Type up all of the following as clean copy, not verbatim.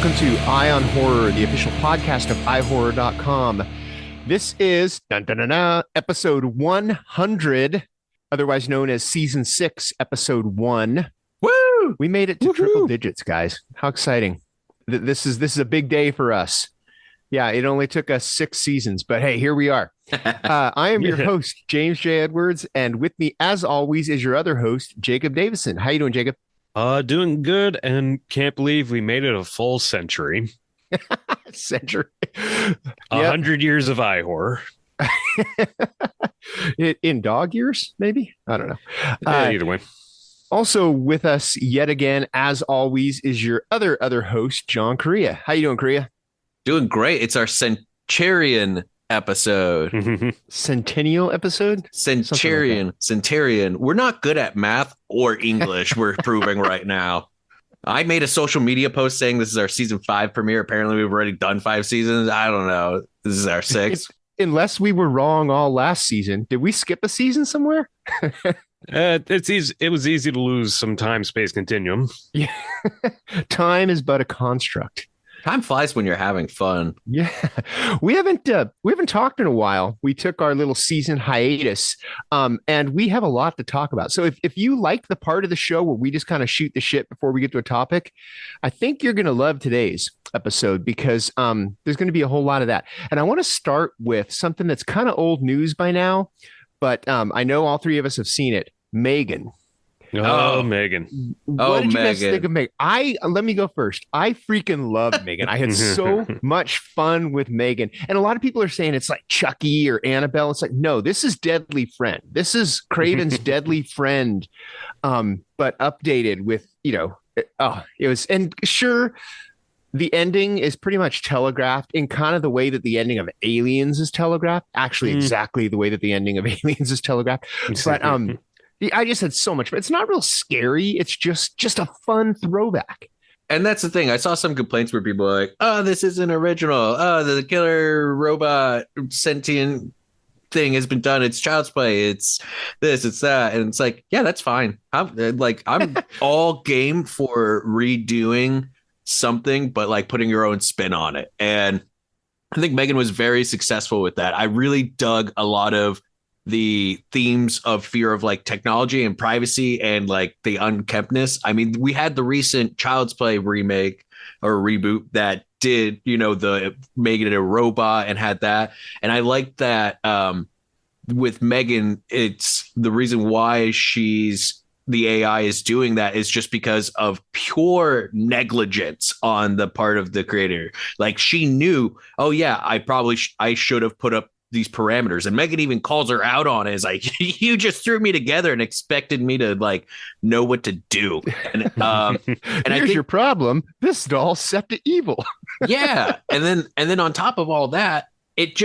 welcome to Eye on Horror, the official podcast of iHorror.com. This is episode 100, otherwise known as season 6, episode 1. Woo! We made it to triple digits, guys. How exciting. This is a big day for us. Yeah, it only took us 6 seasons, but hey, here we are. I am your host, James J. Edwards, and with me, as always, is your other host, Jacob Davison. How you doing, Jacob? Doing good, and can't believe we made it a full century. Century. 100 years of iHorror. In dog years, maybe? I don't know. Either way. Also with us yet again, as always, is your other host, John Correa. How you doing, Correa? Doing great. It's our Centurion episode. Centennial episode? Centurion. We're not good at math or English, we're proving right now. I made a social media post saying this is our season 5 premiere. Apparently we've already done 5 seasons. I don't know. This is our 6th. Unless we were wrong all last season. Did we skip a season somewhere? It's easy. It was easy to lose some time-space continuum. Yeah. Time is but a construct. Time flies when you're having fun. Yeah, we haven't talked in a while. We took our little season hiatus, and we have a lot to talk about. So if you like the part of the show where we just kind of shoot the shit before we get to a topic, I think you're going to love today's episode because there's going to be a whole lot of that. And I want to start with something that's kind of old news by now, but I know all 3 of us have seen it. Megan. Oh, Megan. What did you guys think of Megan? Let me go first. I freaking love Megan. I had so much fun with Megan. And a lot of people are saying it's like Chucky or Annabelle. It's like, no, this is Deadly Friend. This is Craven's Deadly Friend, but updated with, it was, and sure, the ending is pretty much telegraphed in kind of the way that the ending of Aliens is telegraphed. Actually, exactly the way that the ending of Aliens is telegraphed. But, I just had so much fun. It's not real scary. It's just a fun throwback. And that's the thing. I saw some complaints where people are like, oh, this isn't original. Oh, the killer robot sentient thing has been done. It's child's play. It's this, it's that. And it's like, yeah, that's fine. I'm all game for redoing something, but like putting your own spin on it. And I think Megan was very successful with that. I really dug a lot of the themes of fear of like technology and privacy and like the unkemptness. I mean, we had the recent Child's Play remake or reboot that did, the Megan a robot and had that. And I like that with Megan, it's the reason why the AI is doing that is just because of pure negligence on the part of the creator. Like she knew, oh yeah, I should have put up these parameters, and Megan even calls her out on it. Is like, you just threw me together and expected me to like know what to do. And here's your problem: this doll's set to evil. Yeah, and then on top of all that, it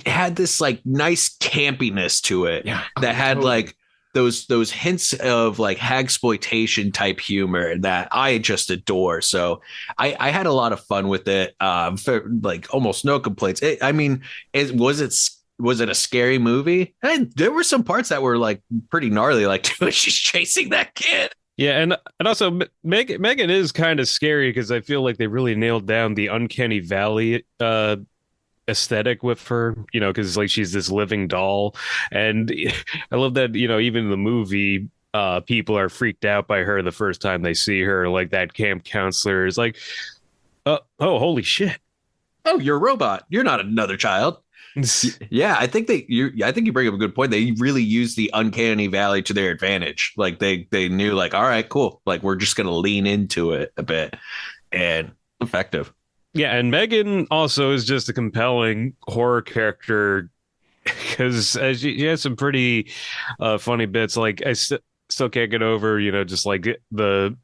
had this like nice campiness to it that had like those hints of like hagsploitation type humor that I just adore. So I had a lot of fun with it. For like almost no complaints. Was it a scary movie? And there were some parts that were like pretty gnarly, like she's chasing that kid. Yeah, and also Megan is kind of scary because I feel like they really nailed down the uncanny valley aesthetic with her, because like she's this living doll. And I love that, even in the movie, people are freaked out by her the first time they see her. Like that camp counselor is like, oh, holy shit. Oh, you're a robot. You're not another child. Yeah, I think you bring up a good point. They really used the uncanny valley to their advantage. Like they knew like, all right, cool. Like we're just going to lean into it a bit, and effective. Yeah, and Megan also is just a compelling horror character because she has some pretty funny bits. Like I still can't get over, just like the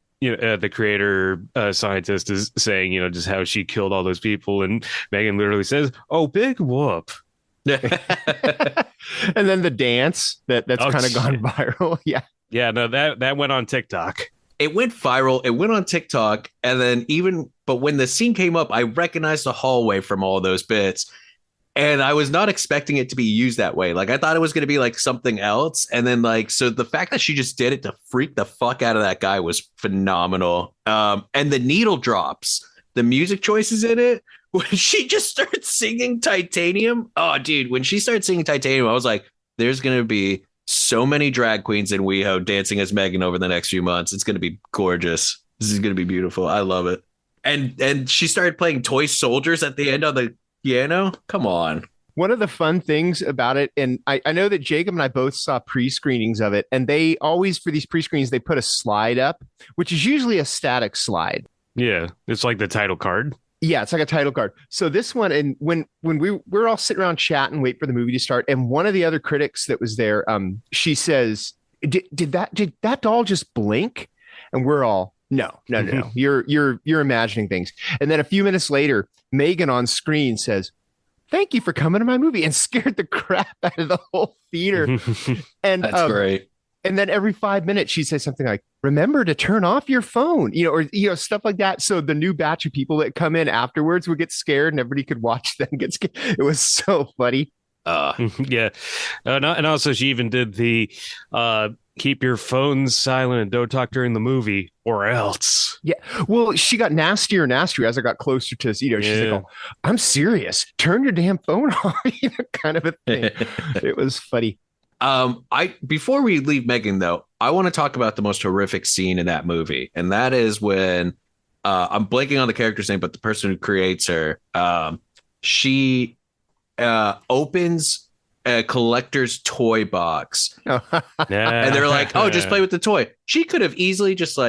creator scientist is saying, just how she killed all those people, and Megan literally says, "Oh, big whoop." And then the dance that's kind of gone viral. Yeah. No, that went on TikTok. It went viral. It went on TikTok. And then but when the scene came up, I recognized the hallway from all those bits. And I was not expecting it to be used that way. Like I thought it was going to be like something else. And then so the fact that she just did it to freak the fuck out of that guy was phenomenal. And the needle drops the music choices in it, when she just starts singing Titanium. Oh, dude, when she started singing Titanium, I was like, there's going to be so many drag queens in WeHo dancing as Megan over the next few months. It's going to be gorgeous. This is going to be beautiful. I love it. And she started playing Toy Soldiers at the end on the piano. Come on. One of the fun things about it, and I know that Jacob and I both saw pre-screenings of it, and they always, for these pre-screenings, they put a slide up, which is usually a static slide. Yeah, it's like the title card. Yeah, it's like a title card. So this one, and when we're all sitting around chatting, wait for the movie to start, and one of the other critics that was there, she says, "Did that doll just blink?" And we're all, No. You're imagining things. And then a few minutes later, Megan on screen says, "Thank you for coming to my movie," and scared the crap out of the whole theater. And that's great. And then every 5 minutes she says something like, "Remember to turn off your phone," or stuff like that. So the new batch of people that come in afterwards would get scared, and everybody could watch them get scared. It was so funny. Yeah. And also she even did the keep your phones silent and don't talk during the movie or else. Yeah. Well, she got nastier and nastier as I got closer to, she's like, "Oh, I'm serious. Turn your damn phone off," kind of a thing. It was funny. Before we leave Megan, though, I want to talk about the most horrific scene in that movie. And that is when I'm blanking on the character's name, but the person who creates her, she opens a collector's toy box. And they're like, "Oh, just play with the toy." She could have easily just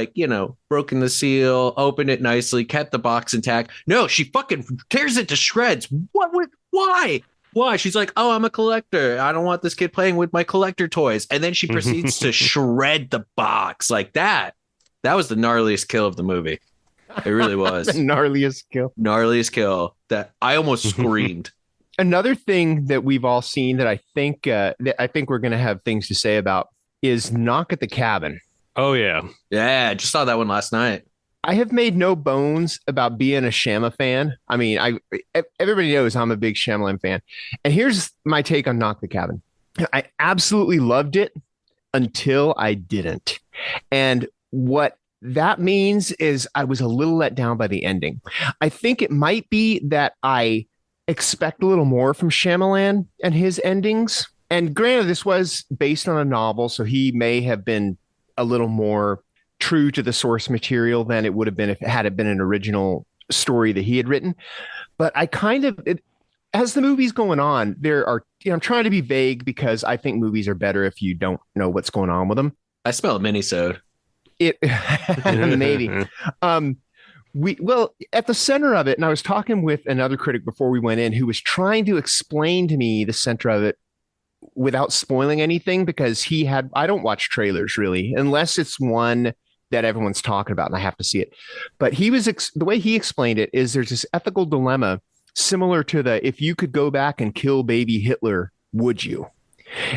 broken the seal, opened it nicely, kept the box intact. No, she fucking tears it to shreds. Why? She's like, "Oh, I'm a collector. I don't want this kid playing with my collector toys." And then she proceeds to shred the box like that. That was the gnarliest kill of the movie. It really was. The gnarliest kill that I almost screamed. Another thing that we've all seen that I think we're going to have things to say about is Knock at the Cabin. Oh, yeah. Yeah, I just saw that one last night. I have made no bones about being a Shyamalan fan. I mean, everybody knows I'm a big Shyamalan fan. And here's my take on Knock the Cabin. I absolutely loved it until I didn't. And what that means is I was a little let down by the ending. I think it might be that I expect a little more from Shyamalan and his endings. And granted, this was based on a novel, so he may have been a little more true to the source material than it would have been if it had been an original story that he had written. But I as the movie's going on, I'm trying to be vague because I think movies are better if you don't know what's going on with them. I smell a minisode. Maybe. At the center of it, and I was talking with another critic before we went in who was trying to explain to me the center of it without spoiling anything, because I don't watch trailers really, unless it's one that everyone's talking about and I have to see it. But the way he explained it is there's this ethical dilemma similar to if you could go back and kill baby Hitler, would you?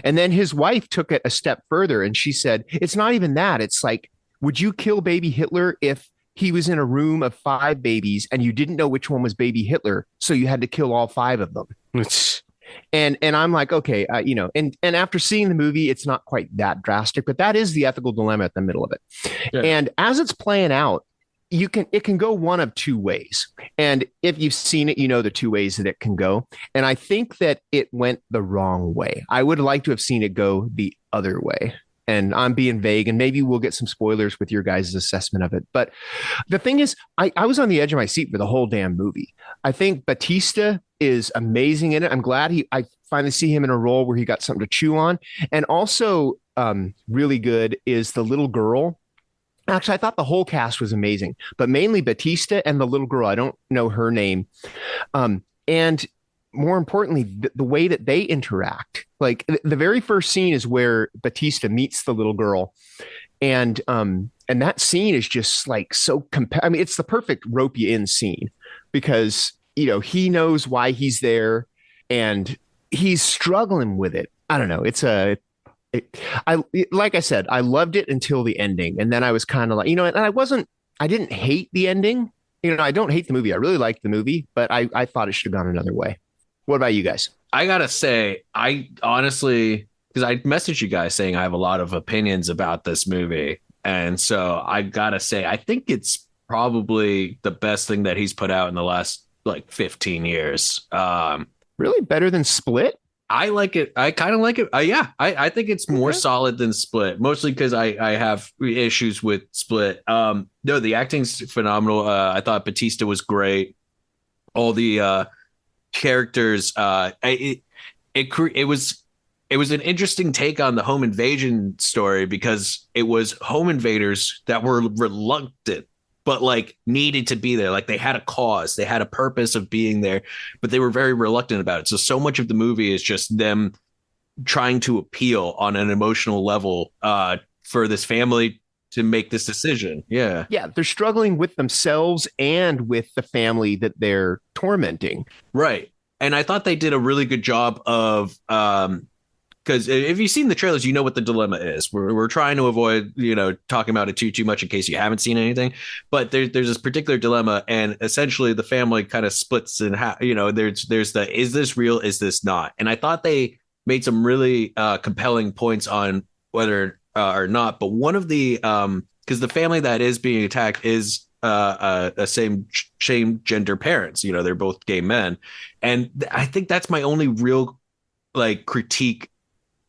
And then his wife took it a step further and she said, it's not even that. It's like, would you kill baby Hitler if he was in a room of 5 babies and you didn't know which one was baby Hitler, so you had to kill all 5 of them? And I'm like, okay, and after seeing the movie, it's not quite that drastic, but that is the ethical dilemma at the middle of it. Yeah. And as it's playing out, it can go one of 2 ways. And if you've seen it, the 2 ways that it can go. And I think that it went the wrong way. I would like to have seen it go the other way. And I'm being vague, and maybe we'll get some spoilers with your guys' assessment of it. But the thing is, I was on the edge of my seat for the whole damn movie. I think Batista is amazing in it. I'm glad I finally see him in a role where he got something to chew on. And also really good is the little girl. Actually, I thought the whole cast was amazing, but mainly Batista and the little girl. I don't know her name. And more importantly, the way that they interact. Like the very first scene is where Batista meets the little girl, and that scene is just like so I mean, it's the perfect rope you in scene, because he knows why he's there and he's struggling with it. I don't know. Like I said, I loved it until the ending, and then I was kind of like, and I didn't hate the ending. I don't hate the movie. I really liked the movie, but I thought it should have gone another way. What about you guys? I gotta say, I honestly, because I messaged you guys saying I have a lot of opinions about this movie, and so I gotta say, I think it's probably the best thing that he's put out in the last like 15 years. Really better than Split? I like it. I kind of like it. Yeah, I think it's more Okay. solid than Split, mostly because I have issues with Split. No, the acting's phenomenal. I thought Batista was great. All the characters. It was an interesting take on the home invasion story because it was home invaders that were reluctant, but like needed to be there. Like they had a cause, they had a purpose of being there, but they were very reluctant about it. So much of the movie is just them trying to appeal on an emotional level for this family to make this decision. Yeah. Yeah, they're struggling with themselves and with the family that they're tormenting. Right. And I thought they did a really good job of because if you've seen the trailers, you know what the dilemma is. We're trying to avoid, talking about it too much in case you haven't seen anything. But there's this particular dilemma, and essentially the family kind of splits in half. There's the is this real, is this not? And I thought they made some really compelling points on whether or not. But one of the because the family that is being attacked is a same gender parents. They're both gay men, and I think that's my only real like critique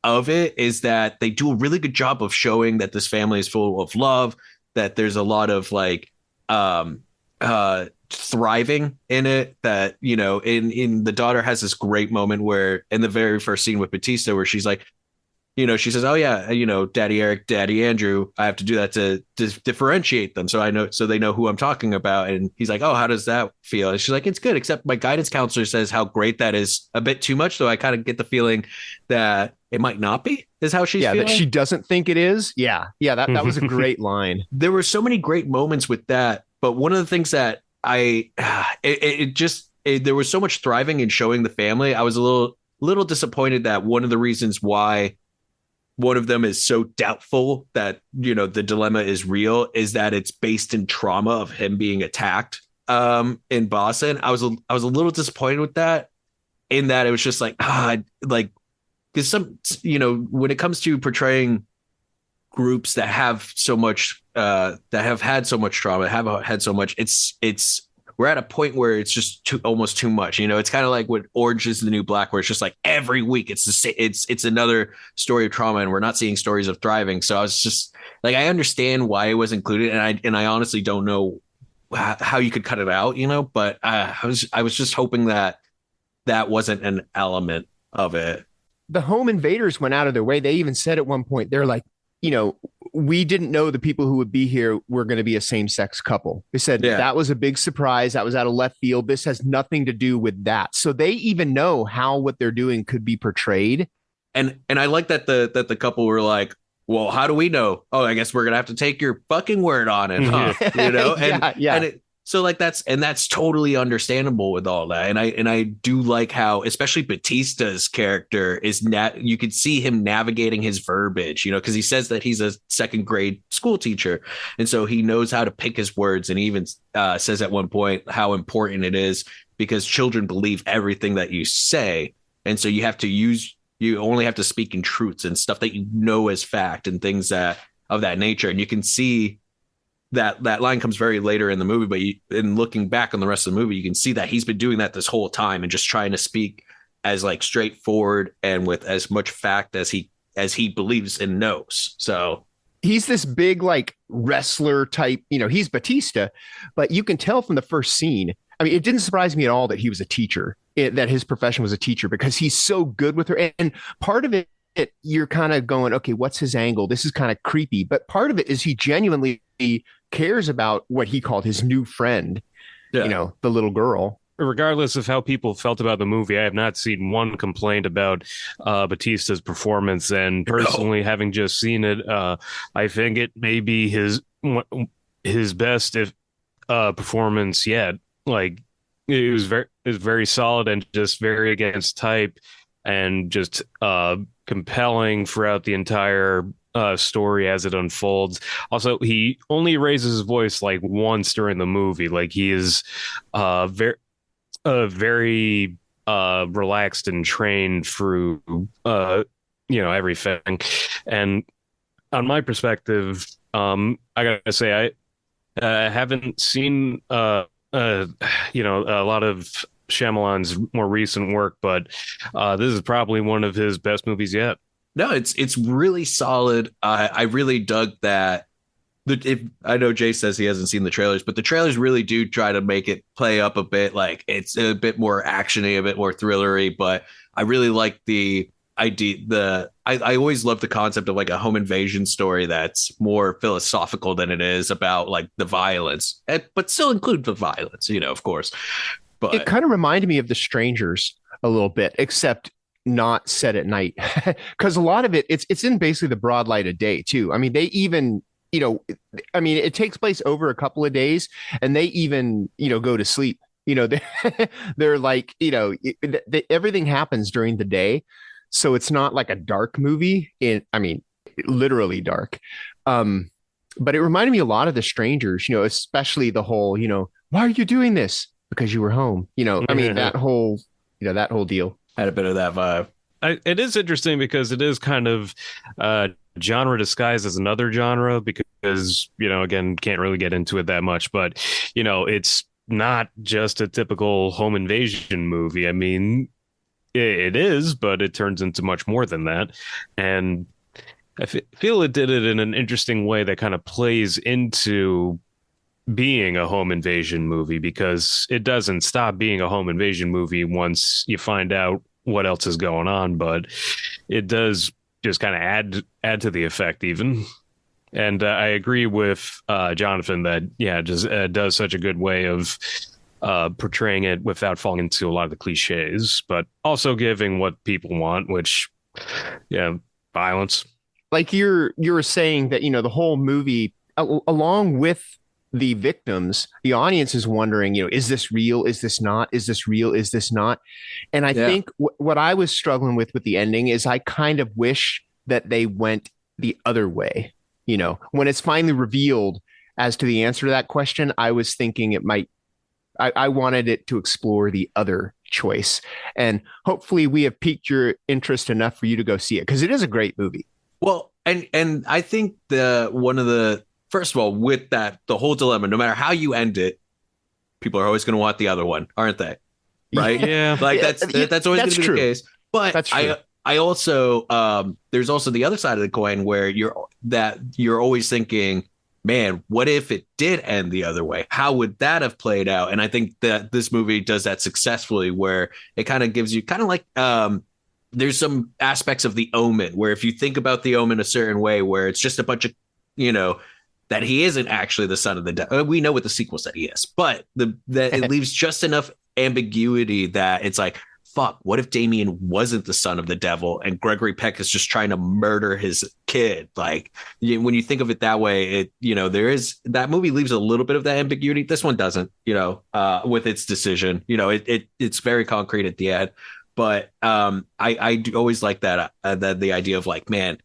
of it, is that they do a really good job of showing that this family is full of love, that there's a lot of like thriving in it, that in the daughter has this great moment where in the very first scene with Batista where she's like, she says, oh yeah, Daddy Eric, Daddy Andrew, I have to do that to differentiate them so they know who I'm talking about. And he's like, oh, how does that feel? And she's like, it's good, except my guidance counselor says how great that is a bit too much. So I kind of get the feeling that it might not be, is how she's feeling. That she doesn't think it is. Yeah, that was a great line. There were so many great moments with that, but one of the things that there was so much thriving in showing the family. I was a little disappointed that one of the reasons why one of them is so doubtful that the dilemma is real is that it's based in trauma of him being attacked in Boston. I was a little disappointed with that, in that it was just like because some when it comes to portraying groups that have so much that have had so much trauma, have had so much, it's we're at a point where it's just almost too much. It's kind of like what Orange is the New Black, where it's just like every week it's another story of trauma, and we're not seeing stories of thriving. So I was just like, I understand why it was included, and I honestly don't know how you could cut it out, but I was just hoping that wasn't an element of it. The home invaders went out of their way. They even said at one point, they're like, we didn't know the people who would be here were going to be a same-sex couple. They said that was a big surprise. That was out of left field. This has nothing to do with that. So they even know how what they're doing could be portrayed. And I like that the couple were like, well, how do we know? Oh, I guess we're going to have to take your fucking word on it, huh? And so like that's totally understandable with all that. And I do like how, especially Batista's character is you could see him navigating his verbiage, because he says that he's a second grade school teacher. And so he knows how to pick his words. And he even says at one point how important it is because children believe everything that you say. And so you only have to speak in truths and stuff that as fact and things of that nature. And you can see that line comes very later in the movie, but in looking back on the rest of the movie, you can see that he's been doing that this whole time and just trying to speak as like straightforward and with as much fact as he believes and knows. So he's this big like wrestler type, he's Batista, but you can tell from the first scene. I mean, it didn't surprise me at all that he was a teacher, that his profession was a teacher, because he's so good with her. And part of it, you're kind of going, okay, what's his angle? This is kind of creepy. But part of it is he genuinely cares about what he called his new friend, the little girl. Regardless of how people felt about the movie, I have not seen one complaint about Batista's performance. And personally, having just seen it, I think it may be his best performance yet. Like it was very solid and just very against type and just compelling throughout the entire story as it unfolds. Also, he only raises his voice like once during the movie. Like he is very relaxed and trained through everything. And on my perspective, I gotta say I haven't seen a lot of Shyamalan's more recent work, but this is probably one of his best movies yet. No, it's really solid. I really dug that. I know Jay says he hasn't seen the trailers, but the trailers really do try to make it play up a bit. Like it's a bit more actiony, a bit more thrillery. But I really like the idea. I always love the concept of like a home invasion story that's more philosophical than it is about like the violence, but still include the violence, of course. But it kind of reminded me of The Strangers a little bit, except not set at night, because a lot of it's in basically the broad light of day too. I mean, they even it takes place over a couple of days, and they even go to sleep. They're like everything happens during the day, so it's not like a dark movie. Literally dark. But it reminded me a lot of The Strangers. Especially the whole why are you doing this? Because you were home. That whole that whole deal had a bit of that vibe. It is interesting because it is kind of genre disguised as another genre because, again, can't really get into it that much, but, it's not just a typical home invasion movie. I mean, it is, but it turns into much more than that. And I feel it did it in an interesting way that kind of plays into being a home invasion movie, because it doesn't stop being a home invasion movie once you find out what else is going on, but it does just kind of add to the effect even. And I agree with Jonathan that just does such a good way of portraying it without falling into a lot of the cliches, but also giving what people want, which violence. Like you're saying that the whole movie along with the victims, the audience is wondering, is this real? Is this not? Is this real? Is this not? And I think what I was struggling with the ending is I kind of wish that they went the other way. When it's finally revealed as to the answer to that question, I was thinking I wanted it to explore the other choice. And hopefully we have piqued your interest enough for you to go see it, because it is a great movie. Well, and I think first of all, with that, the whole dilemma, no matter how you end it, people are always going to want the other one, aren't they? Right? Yeah. Like that's always going to be the case. But that's true. I also, there's also the other side of the coin where you're always thinking, man, what if it did end the other way? How would that have played out? And I think that this movie does that successfully, where it kind of gives you kind of like, there's some aspects of The Omen where if you think about The Omen a certain way, where it's just a bunch of, that he isn't actually the son of the devil. We know with the sequels that he is, but that it leaves just enough ambiguity that it's like, fuck, what if Damien wasn't the son of the devil and Gregory Peck is just trying to murder his kid? Like, when you think of it that way, there is, that movie leaves a little bit of that ambiguity. This one doesn't, with its decision, it's very concrete at the end. But I do always like that the idea of like, man,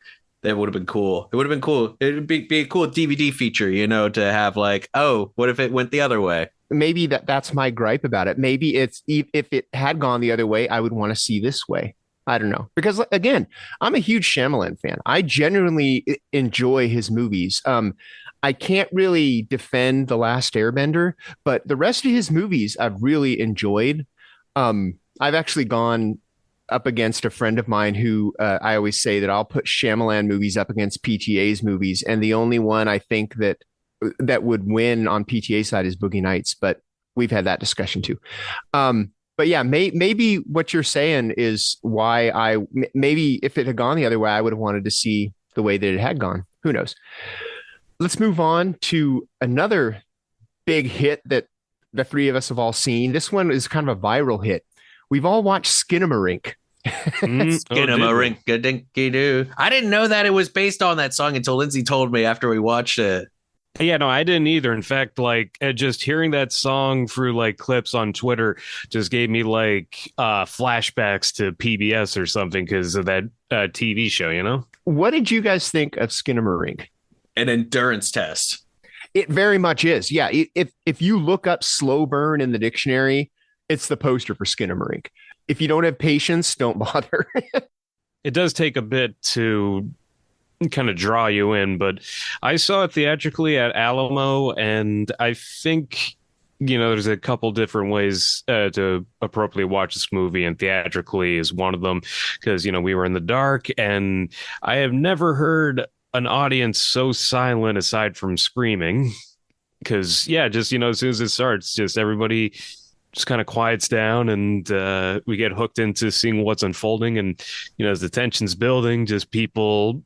that would have been cool. It would have been cool. It would be a cool DVD feature, to have like, oh, what if it went the other way? Maybe that's my gripe about it. Maybe it's, if it had gone the other way, I would want to see this way. I don't know. Because again, I'm a huge Shyamalan fan. I genuinely enjoy his movies. I can't really defend The Last Airbender, but the rest of his movies I've really enjoyed. I've actually gone up against a friend of mine who I always say that I'll put Shyamalan movies up against PTA's movies. And the only one I think that would win on PTA side is Boogie Nights, but we've had that discussion too. But yeah, maybe what you're saying is why maybe if it had gone the other way, I would have wanted to see the way that it had gone. Who knows? Let's move on to another big hit that the three of us have all seen. This one is kind of a viral hit. We've all watched Skinamarink. Skinamarink, a dinky doo. I didn't know that it was based on that song until Lindsay told me after we watched it. Yeah, no, I didn't either. In fact, like just hearing that song through like clips on Twitter just gave me like flashbacks to PBS or something because of that TV show, What did you guys think of Skinamarink? An endurance test. It very much is. Yeah. If you look up slow burn in the dictionary, it's the poster for Skinamarink. If you don't have patience, don't bother. It does take a bit to kind of draw you in. But I saw it theatrically at Alamo, and I think, there's a couple different ways to appropriately watch this movie, and theatrically is one of them, because, we were in the dark, and I have never heard an audience so silent aside from screaming. Because, just, as soon as it starts, just everybody just kind of quiets down, and we get hooked into seeing what's unfolding. And, as the tension's building, just people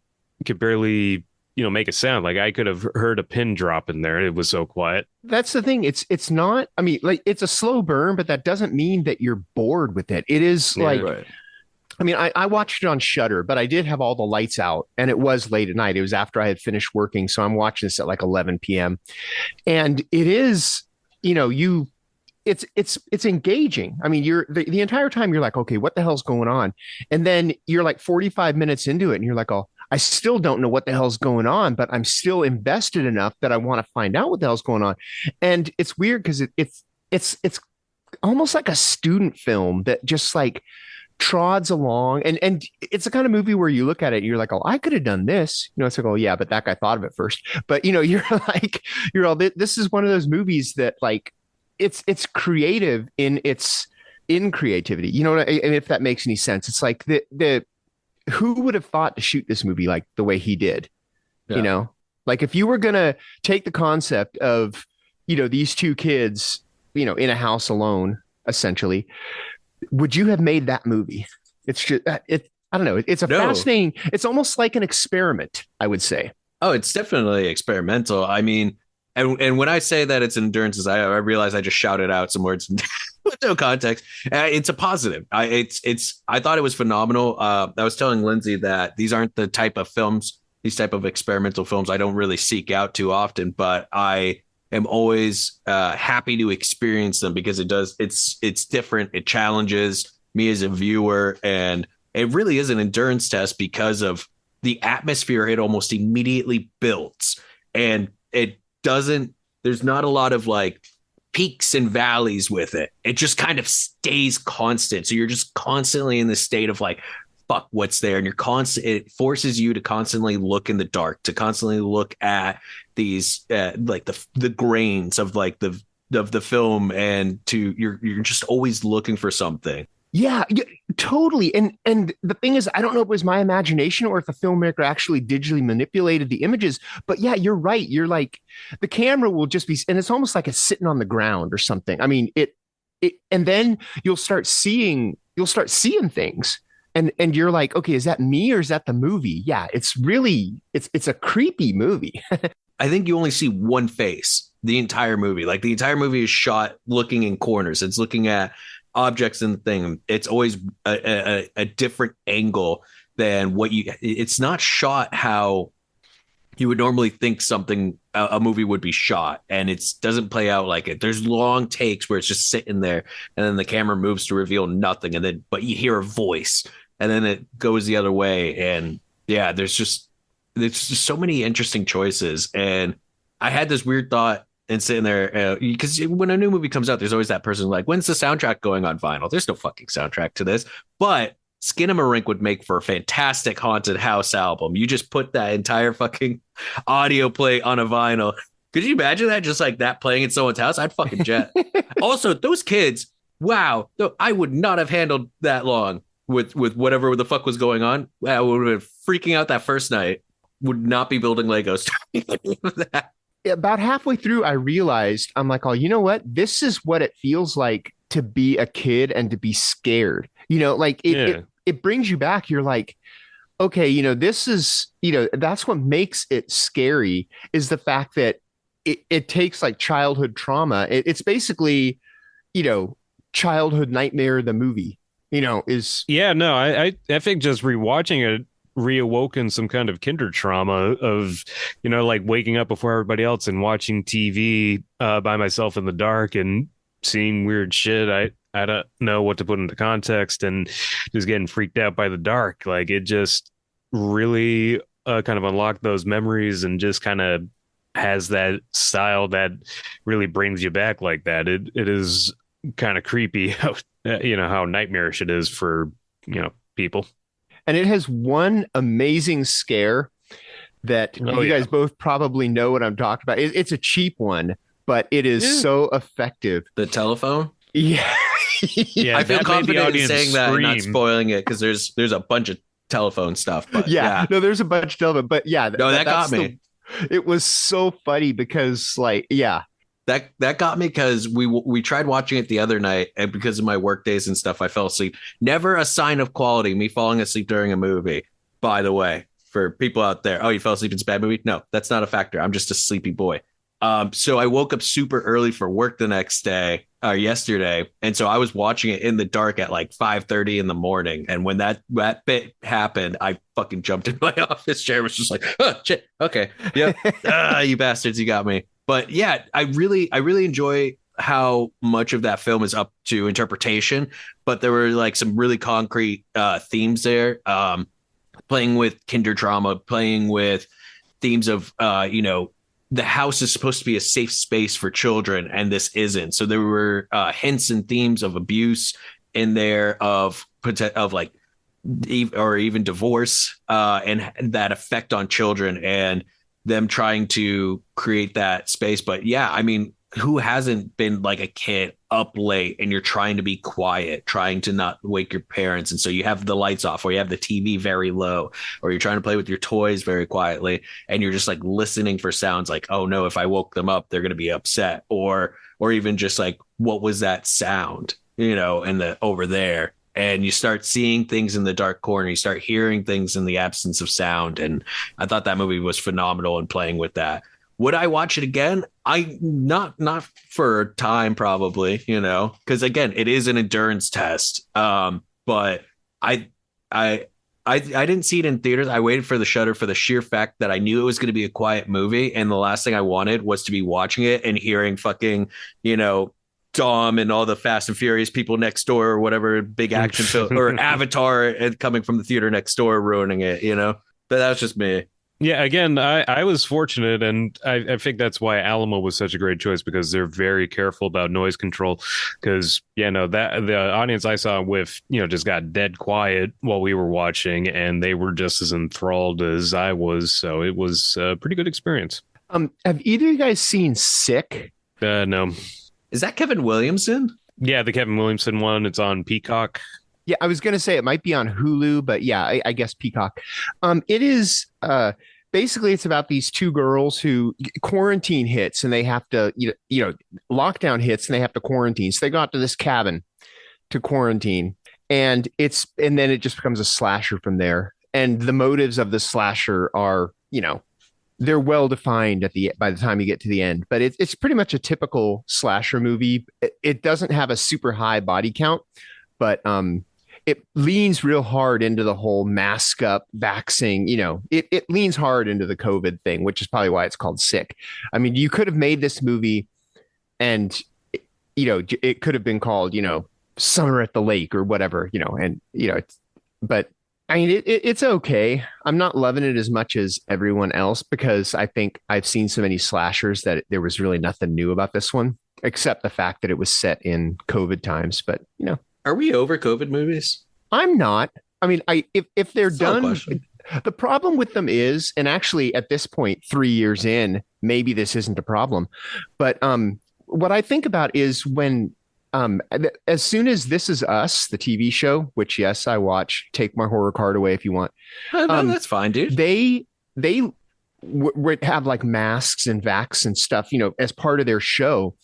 could barely, make a sound. Like, I could have heard a pin drop in there. It was so quiet. That's the thing. It's not, I mean, like, it's a slow burn, but that doesn't mean that you're bored with it. It is like, Right. I mean, I watched it on Shudder, but I did have all the lights out, and it was late at night. It was after I had finished working. So I'm watching this at like 11 p.m. And it is, it's engaging. I mean, you're the entire time you're like, okay, what the hell's going on? And then you're like 45 minutes into it, and you're like, oh, I still don't know what the hell's going on, but I'm still invested enough that I want to find out what the hell's going on. And it's weird because it's almost like a student film that just like trods along, and it's the kind of movie where you look at it and you're like, oh, I could have done this. It's like, oh yeah, but that guy thought of it first. But you're like, this is one of those movies that like it's creative in creativity. And if that makes any sense, it's like the who would have thought to shoot this movie like the way he did? Yeah. Like if you were gonna take the concept of these two kids in a house alone, essentially, would you have made that movie? It's just I don't know. It's a fascinating. It's almost like an experiment, I would say. Oh, it's definitely experimental. I mean, and when I say that it's endurance, I realize I just shouted out some words with no context. It's a positive. I thought it was phenomenal. I was telling Lindsay that these aren't the type of films, these type of experimental films I don't really seek out too often, but I am always happy to experience them because it's different. It challenges me as a viewer, and it really is an endurance test because of the atmosphere it almost immediately builds, and there's not a lot of like peaks and valleys with it. It just kind of stays constant. So you're just constantly in the state of like, fuck, what's there? And it forces you to constantly look in the dark, to constantly look at these like the grains of like the film, and you're just always looking for something. Yeah, totally. And the thing is, I don't know if it was my imagination or if the filmmaker actually digitally manipulated the images, but yeah, you're right. You're like, the camera will just be, and it's almost like it's sitting on the ground or something. I mean, and then you'll start seeing things. And you're like, okay, is that me or is that the movie? Yeah, it's a creepy movie. I think you only see one face the entire movie. Like the entire movie is shot looking in corners. It's looking at objects in the thing. It's always a different angle than it's not shot how you would normally think a movie would be shot, and it doesn't play out like it. There's long takes where it's just sitting there, and then the camera moves to reveal nothing, but you hear a voice, and then it goes the other way. And yeah, there's just so many interesting choices. And I had this weird thought and sitting there, because when a new movie comes out, there's always that person like, when's the soundtrack going on vinyl? There's no fucking soundtrack to this. But Skinamarink would make for a fantastic haunted house album. You just put that entire fucking audio plate on a vinyl. Could you imagine that? Just like that playing in someone's house? I'd fucking jet. Also, those kids, wow, I would not have handled that long with whatever the fuck was going on. I would have been freaking out that first night. Would not be building Legos. That. About halfway through, I realized, I'm like, oh, you know what? This is what it feels like to be a kid and to be scared. Like it brings you back. You're like, okay, this is, that's what makes it scary, is the fact that it takes like childhood trauma. It's basically, Childhood Nightmare, the movie, is. Yeah, no, I think just rewatching it reawoken some kind of kinder trauma of, like waking up before everybody else and watching TV by myself in the dark and seeing weird shit. I don't know what to put into context, and just getting freaked out by the dark. Like, it just really kind of unlocked those memories, and just kind of has that style that really brings you back like that. It is kind of creepy how how nightmarish it is for people. And it has one amazing scare that Oh, you yeah. guys both probably know what I'm talking about. It's a cheap one, but it is Yeah. so effective. The telephone. Yeah. Yeah, I feel that made the confident in audience saying that and not scream. spoiling it because there's a bunch of telephone stuff. But yeah, No, there's a bunch of television, but yeah, no, that got me. It was so funny because, like, yeah, That got me because we tried watching it the other night, and because of my work days and stuff, I fell asleep. Never a sign of quality, me falling asleep during a movie, by the way, for people out there. Oh, you fell asleep in a bad movie? No, that's not a factor. I'm just a sleepy boy. So I woke up super early for work the next day, yesterday, and so I was watching it in the dark at like 5:30 in the morning. And when that bit happened, I fucking jumped in my office chair. Was just like, oh shit, okay, yep, you bastards, you got me. But yeah, I really enjoy how much of that film is up to interpretation. But there were like some really concrete themes there, playing with kinder trauma, playing with themes of the house is supposed to be a safe space for children, and this isn't. So there were hints and themes of abuse in there, of like or even divorce, and that effect on children and them trying to create that space. But yeah, I mean, who hasn't been like a kid up late and you're trying to be quiet, trying to not wake your parents, and so you have the lights off, or you have the TV very low, or you're trying to play with your toys very quietly, and you're just like listening for sounds like, oh no, if I woke them up they're going to be upset, or even just like, what was that sound, in the over there. And you start seeing things in the dark corner, you start hearing things in the absence of sound. And I thought that movie was phenomenal in playing with that. Would I watch it again? I not for time, probably, because again, it is an endurance test. But I didn't see it in theaters. I waited for the Shudder for the sheer fact that I knew it was going to be a quiet movie, and the last thing I wanted was to be watching it and hearing fucking, Dom and all the Fast and Furious people next door, or whatever big action film, or Avatar coming from the theater next door ruining it. But that was just me. Yeah, again, I was fortunate, and I think that's why Alamo was such a great choice, because they're very careful about noise control. Because that the audience I saw with just got dead quiet while we were watching, and they were just as enthralled as I was. So it was a pretty good experience. Have either of you guys seen Sick? No. Is that Kevin Williamson? Yeah, the Kevin Williamson one. It's on Peacock. Yeah, I was going to say it might be on Hulu, but yeah, I guess Peacock. It is basically, it's about these two girls who quarantine hits, and they have to, lockdown hits, and they have to quarantine. So they go out to this cabin to quarantine, and then it just becomes a slasher from there. And the motives of the slasher are, they're well defined by the time you get to the end, but it's pretty much a typical slasher movie. It doesn't have a super high body count, but it leans real hard into the whole mask up, vaxing. It leans hard into the COVID thing, which is probably why it's called Sick. I mean, you could have made this movie, and it could have been called Summer at the Lake or whatever, but I mean, it's okay. I'm not loving it as much as everyone else, because I think I've seen so many slashers that there was really nothing new about this one, except the fact that it was set in COVID times. But, Are we over COVID movies? I'm not. I mean, if they're done, question. the problem with them is, and actually at this point, 3 years in, maybe this isn't a problem. But what I think about is when as soon as This Is Us, the TV show, which, yes, I watch, take my horror card away if you want. No, that's fine, dude. They would have like masks and vax and stuff, as part of their show.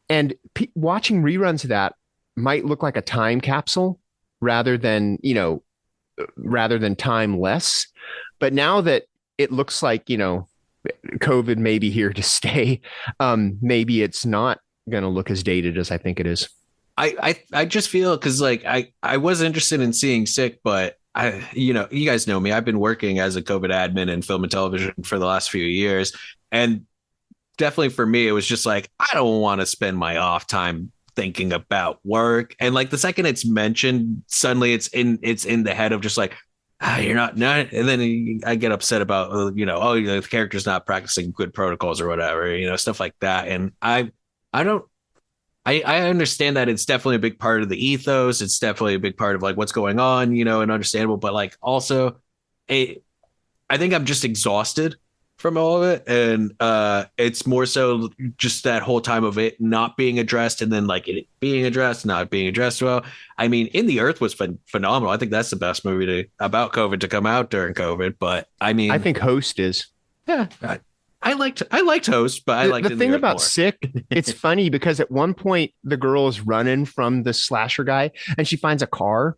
And watching reruns of that might look like a time capsule rather than timeless. But now that it looks like, COVID may be here to stay, maybe it's not going to look as dated as I think it is. I just feel, because like I was interested in seeing Sick, but you guys know me. I've been working as a COVID admin in film and television for the last few years, and definitely for me, it was just like, I don't want to spend my off time thinking about work. And like the second it's mentioned, suddenly it's in the head of just like, you're not, and then I get upset about the character's not practicing good protocols or whatever, stuff like that. And I understand that it's definitely a big part of the ethos. It's definitely a big part of like what's going on, and understandable. But like also, I think I'm just exhausted from all of it, and it's more so just that whole time of it not being addressed, and then like it being addressed, not being addressed well. I mean, In the Earth was phenomenal. I think that's the best movie about COVID to come out during COVID. But I mean, I think Host is. Yeah, I liked Host, but I liked the thing about more. Sick. It's funny because at one point the girl is running from the slasher guy, and she finds a car,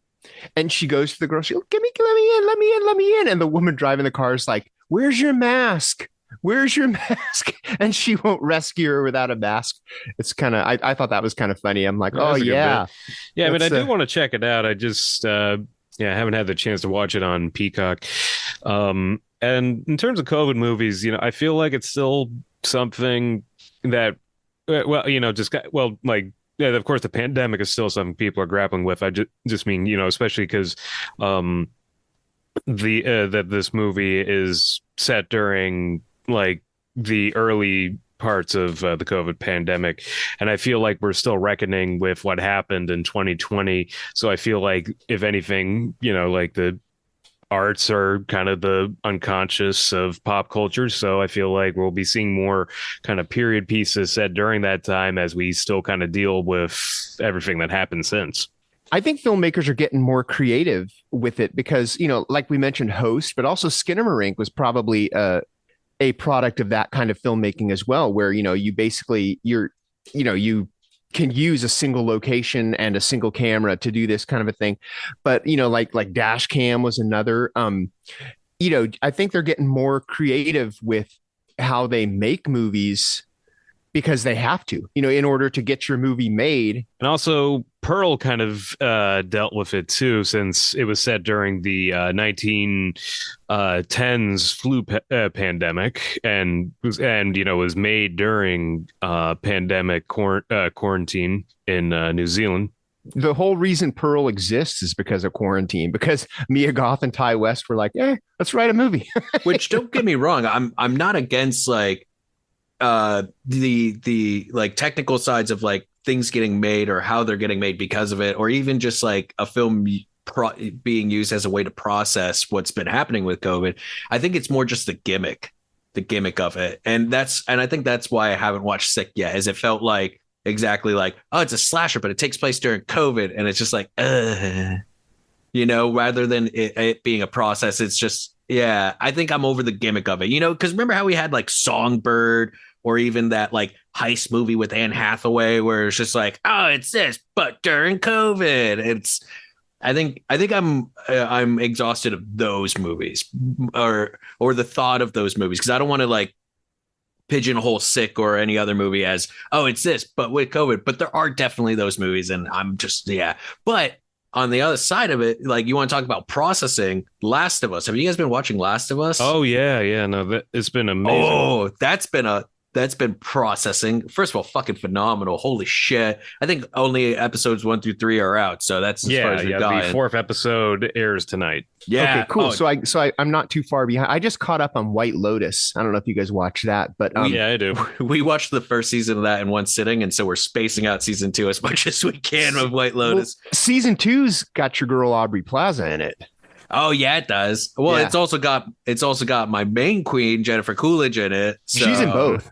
and she goes to the girl. She goes, let me in. And the woman driving the car is like, "Where's your mask? Where's your mask?" And she won't rescue her without a mask. It's kind of, I thought that was kind of funny. I'm like, oh yeah. Yeah. I mean, I do want to check it out. I just, I haven't had the chance to watch it on Peacock. And in terms of COVID movies, I feel like it's still something that, of course the pandemic is still something people are grappling with. I just mean, especially because, that this movie is set during like the early parts of the COVID pandemic, and I feel like we're still reckoning with what happened in 2020. So I feel like if anything, like the arts are kind of the unconscious of pop culture. So I feel like we'll be seeing more kind of period pieces set during that time as we still kind of deal with everything that happened since. I think filmmakers are getting more creative with it because, like we mentioned Host, but also Skinamarink was probably a product of that kind of filmmaking as well, where, you basically, you can use a single location and a single camera to do this kind of a thing. But, like Dash Cam was another, I think they're getting more creative with how they make movies because they have to, in order to get your movie made. And also Pearl kind of dealt with it too, since it was set during the 1910s flu pandemic and was made during pandemic quarantine in New Zealand. The whole reason Pearl exists is because of quarantine, because Mia Goth and Ty West were like, let's write a movie. Which, don't get me wrong, I'm not against like the like technical sides of like things getting made or how they're getting made because of it, or even just like a film being used as a way to process what's been happening with COVID. I think it's more just the gimmick of it. And I think that's why I haven't watched Sick yet, is it felt like exactly like, oh, it's a slasher, but it takes place during COVID. And it's just like, rather than it being a process, it's just, I think I'm over the gimmick of it, because remember how we had like Songbird, or even that like heist movie with Anne Hathaway where it's just like, oh, it's this, but during COVID. I think I'm exhausted of those movies or the thought of those movies, because I don't want to like pigeonhole Sick or any other movie as, oh, it's this, but with COVID. But there are definitely those movies, and I'm just, But on the other side of it, like, you want to talk about processing, Last of Us. Have you guys been watching Last of Us? Oh, yeah. No, it's been amazing. Oh, that's been processing. First of all, fucking phenomenal. Holy shit. I think only episodes 1 through 3 are out. So that's as far as we've gotten. The 4th episode airs tonight. Yeah. Okay, cool. So I'm not too far behind. I just caught up on White Lotus. I don't know if you guys watch that, but yeah, I do. We watched the first season of that in one sitting, and so we're spacing out season 2 as much as we can of White Lotus. Well, season 2's got your girl Aubrey Plaza in it. Oh yeah, it does. Well, it's also got my main queen Jennifer Coolidge in it. So. She's in both.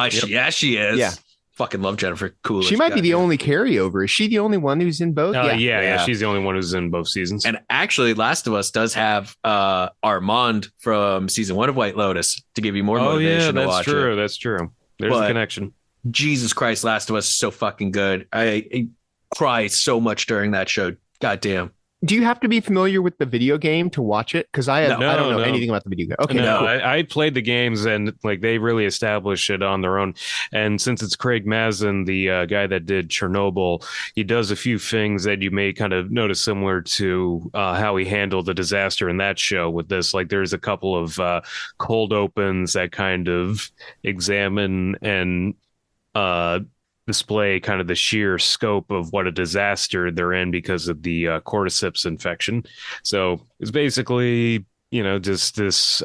She is. Yeah. Fucking love Jennifer Coolidge. She might be the only carryover. Is she the only one who's in both? Yeah. She's the only one who's in both seasons. And actually, Last of Us does have Armand from season 1 of White Lotus to give you more motivation to watch it. That's true. There's a connection. Jesus Christ, Last of Us is so fucking good. I cry so much during that show. Goddamn. Do you have to be familiar with the video game to watch it? Because I don't know anything about the video game. Okay, no, cool. I played the games, and like they really establish it on their own. And since it's Craig Mazin, the guy that did Chernobyl, he does a few things that you may kind of notice similar to how he handled the disaster in that show with this. Like there's a couple of cold opens that kind of examine and display kind of the sheer scope of what a disaster they're in because of the cordyceps infection. So it's basically, just this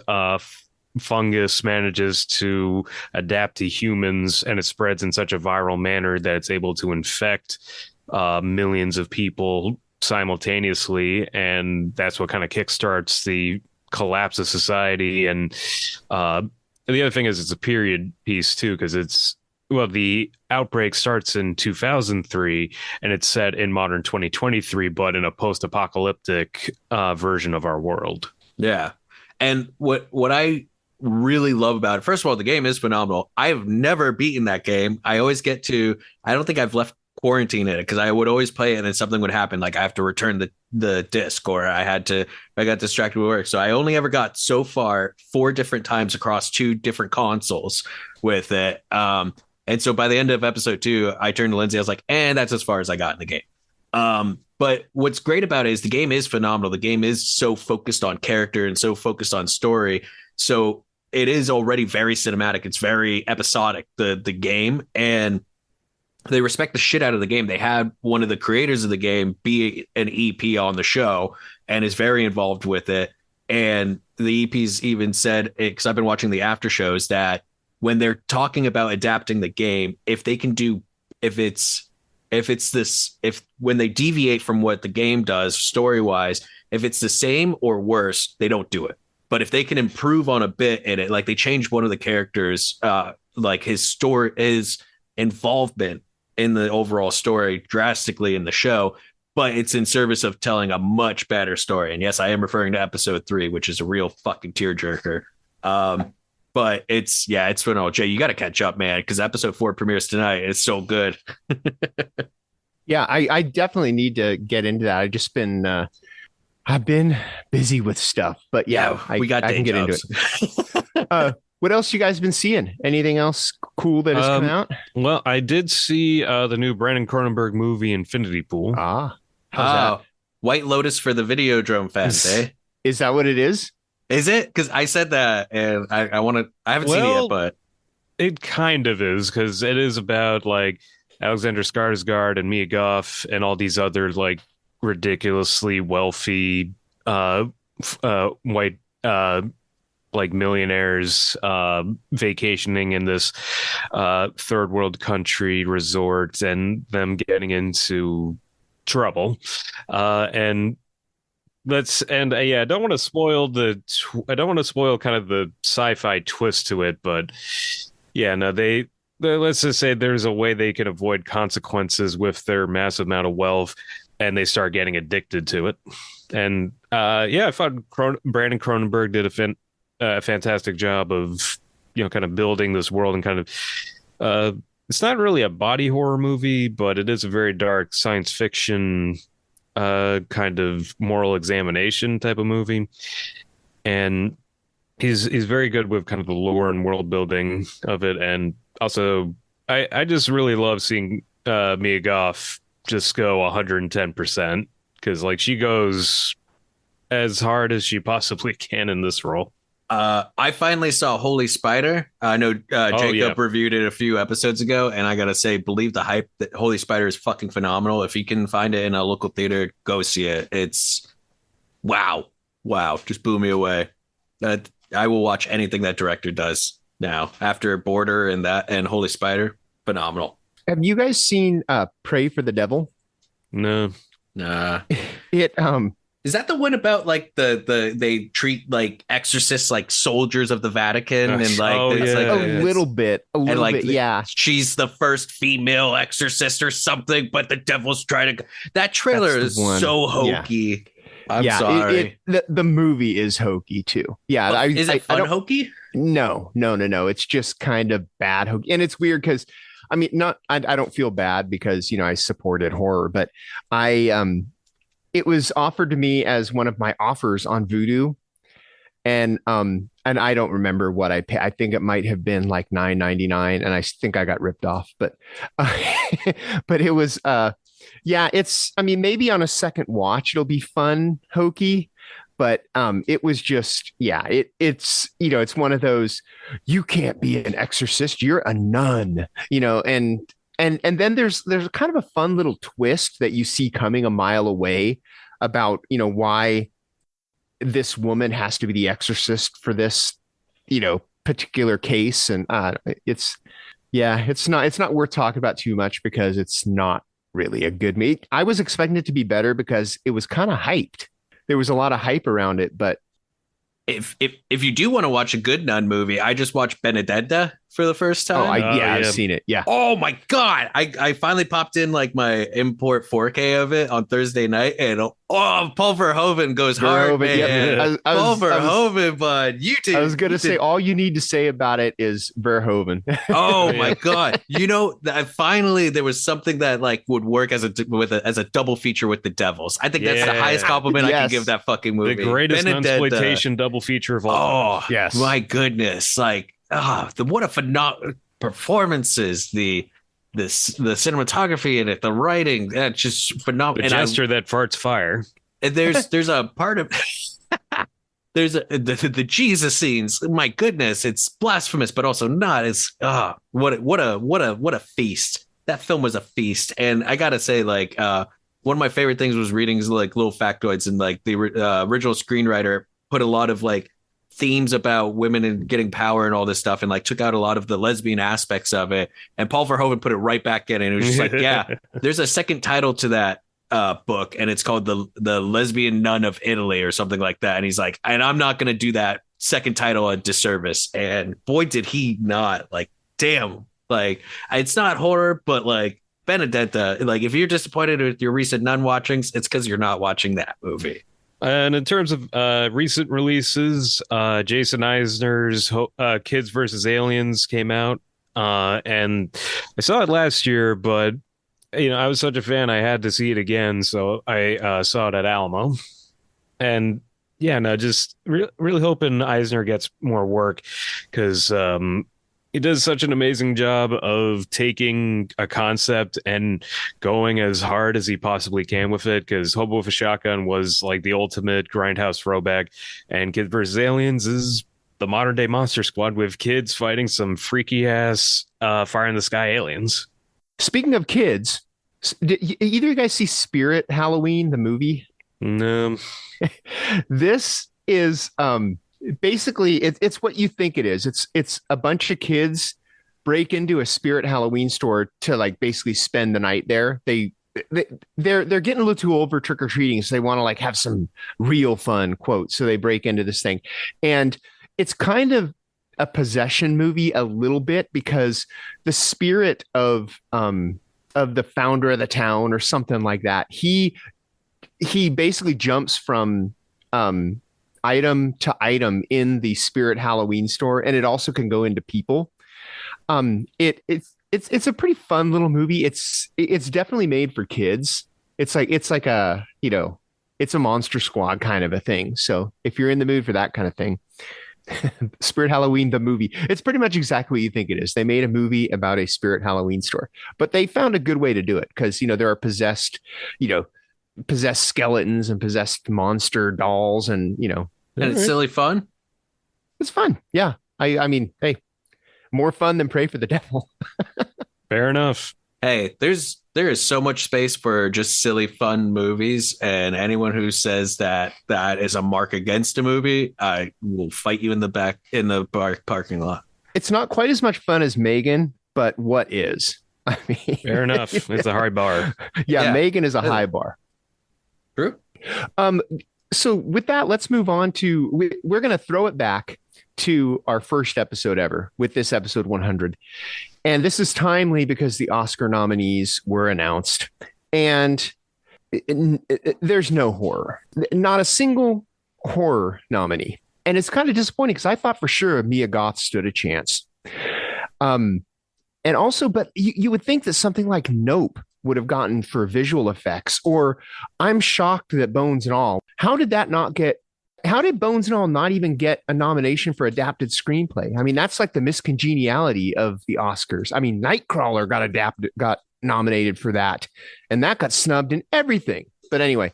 fungus manages to adapt to humans, and it spreads in such a viral manner that it's able to infect millions of people simultaneously. And that's what kind of kickstarts the collapse of society and the other thing is it's a period piece too, because the outbreak starts in 2003 and it's set in modern 2023, but in a post-apocalyptic version of our world. Yeah. And what I really love about it, first of all, the game is phenomenal. I've never beaten that game. I always get to, I don't think I've left quarantine in it because I would always play it and then something would happen. Like I have to return the disc, or I got distracted with work. So I only ever got so far 4 different times across 2 different consoles with it. And so by the end of episode 2, I turned to Lindsay. I was like, and that's as far as I got in the game. But what's great about it is the game is phenomenal. The game is so focused on character and so focused on story. So it is already very cinematic. It's very episodic, the game. And they respect the shit out of the game. They had one of the creators of the game be an EP on the show and is very involved with it. And the EPs even said, because I've been watching the after shows, that when they're talking about adapting the game, if when they deviate from what the game does story wise, if it's the same or worse, they don't do it. But if they can improve on a bit in it, like they changed one of the characters, like his involvement in the overall story drastically in the show, but it's in service of telling a much better story. And yes, I am referring to episode 3, which is a real fucking tearjerker. But it's phenomenal. Jay, you got to catch up, man, because episode 4 premieres tonight. It's so good. Yeah, I definitely need to get into that. I've been busy with stuff, but yeah, I can get into it. What else you guys been seeing? Anything else cool that has come out? Well, I did see the new Brandon Cronenberg movie Infinity Pool. How's that? White Lotus for the Videodrome fans, eh? Is that what it is? Is it? Because I said that, and I haven't seen it yet, but it kind of is, because it is about like Alexander Skarsgård and Mia Goth and all these other like ridiculously wealthy white like millionaires vacationing in this third world country resort and them getting into trouble. I don't want to spoil I don't want to spoil kind of the sci-fi twist to it, but yeah, no, they let's just say there's a way they can avoid consequences with their massive amount of wealth, and they start getting addicted to it. And I thought Brandon Cronenberg did a fantastic job of, kind of building this world and kind of, it's not really a body horror movie, but it is a very dark science fiction kind of moral examination type of movie. And he's very good with kind of the lore and world building of it. And also, I just really love seeing Mia Goth just go 110%, because like she goes as hard as she possibly can in this role. I finally saw Holy Spider. I know Jacob reviewed it a few episodes ago, and I gotta say, believe the hype that Holy Spider is fucking phenomenal. If you can find it in a local theater, go see it. It's wow, just blew me away. I will watch anything that director does now after Border and Holy Spider. Phenomenal. Have you guys seen Pray for the Devil? No. Nah. It Is that the one about like they treat like exorcists like soldiers of the Vatican and like a little bit, yeah. She's the first female exorcist or something, but the devil's trying to. That trailer is so hokey. I'm sorry. The movie is hokey too. Yeah, is it fun hokey? No. It's just kind of bad hokey, and it's weird because I mean, I don't feel bad because I supported horror, but it was offered to me as one of my offers on VOOO, and I don't remember what I paid. I think it might have been like $9.99, and I think I got ripped off. But but it was it's. I mean, maybe on a second watch it'll be fun hokey, but it was just it's it's one of those, you can't be an exorcist, you're a nun, and then there's kind of a fun little twist that you see coming a mile away about why this woman has to be the exorcist for this particular case, and it's not worth talking about too much because it's not really a good movie. I was expecting it to be better because it was kind of hyped. There was a lot of hype around it, but if you do want to watch a good nun movie, I just watched Benedetta for the first time. I've seen it. Yeah. Oh my God. I finally popped in like my import 4K of it on Thursday night, and Paul Verhoeven goes hard, man. Yeah. Paul Verhoeven, bud. I was going to say, all you need to say about it is Verhoeven. Oh my God. You know, finally there was something that like would work as a double feature with The Devils. I think that's the highest compliment I can give that fucking movie. The greatest exploitation double feature of all time. Oh, yes. My goodness. Like, what a phenomenal performances, the cinematography in it, the writing, that's just phenomenal. The gesture that farts fire. And there's a part of there's the Jesus scenes. My goodness, it's blasphemous, but also not. It's what a feast. That film was a feast. And I gotta say, like, one of my favorite things was reading like little factoids, and like the original screenwriter put a lot of like themes about women and getting power and all this stuff, and like took out a lot of the lesbian aspects of it. And Paul Verhoeven put it right back in, and it was just like, yeah, there's a second title to that book, and it's called the Lesbian Nun of Italy or something like that. And he's like, and I'm not going to do that second title a disservice. And boy, did he not. Like, damn, like it's not horror, but like Benedetta, like if you're disappointed with your recent nun watchings, it's because you're not watching that movie. And in terms of recent releases, Jason Eisner's Kids vs. Aliens came out, and I saw it last year, but I was such a fan, I had to see it again, so I saw it at Alamo. And yeah, no, just really hoping Eisner gets more work, because he does such an amazing job of taking a concept and going as hard as he possibly can with it, because Hobo with a Shotgun was like the ultimate grindhouse throwback, and Kids vs. Aliens is the modern day Monster Squad with kids fighting some freaky ass fire in the sky aliens. Speaking of kids, did either of you guys see Spirit Halloween, the movie? No. This is basically it's what you think it is. It's a bunch of kids break into a Spirit Halloween store to like basically spend the night there. They're getting a little too old for trick-or-treating, so they want to like have some real fun, quote. So they break into this thing, and it's kind of a possession movie a little bit, because the spirit of the founder of the town or something like that, he basically jumps from item to item in the Spirit Halloween store, and it also can go into people. It's a pretty fun little movie. It's definitely made for kids. It's like a it's a Monster Squad kind of a thing. So if you're in the mood for that kind of thing, Spirit Halloween, the movie, it's pretty much exactly what you think it is. They made a movie about a Spirit Halloween store, but they found a good way to do it, because there are possessed skeletons and possessed monster dolls, and and it's silly fun. It's fun. Yeah. I mean, hey, more fun than Pray for the Devil. Fair enough. Hey, there is so much space for just silly fun movies, and anyone who says that is a mark against a movie, I will fight you in the parking lot. It's not quite as much fun as Megan, but what is? I mean, fair enough. It's a high bar. Yeah, Megan is a high bar. True. So with that, let's move on to, we're going to throw it back to our first episode ever with this episode 100. And this is timely because the Oscar nominees were announced, and there's no horror, not a single horror nominee. And it's kind of disappointing, because I thought for sure Mia Goth stood a chance. And also, but you would think that something like Nope would have gotten for visual effects, or I'm shocked that Bones and All. How did Bones and All not even get a nomination for adapted screenplay? I mean, that's like the miscongeniality of the Oscars. I mean, Nightcrawler got nominated for that, and that got snubbed and everything. But anyway,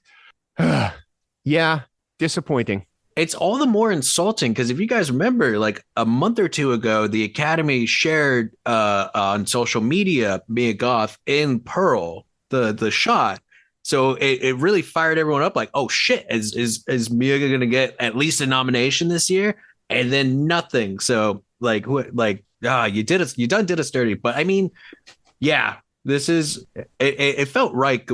yeah, disappointing. It's all the more insulting because if you guys remember, like a month or two ago, the Academy shared on social media Mia Goth in Pearl, the shot. So it really fired everyone up, like, oh shit, is Mia going to get at least a nomination this year? And then nothing. So you did us dirty. But I mean, yeah, this is it felt right.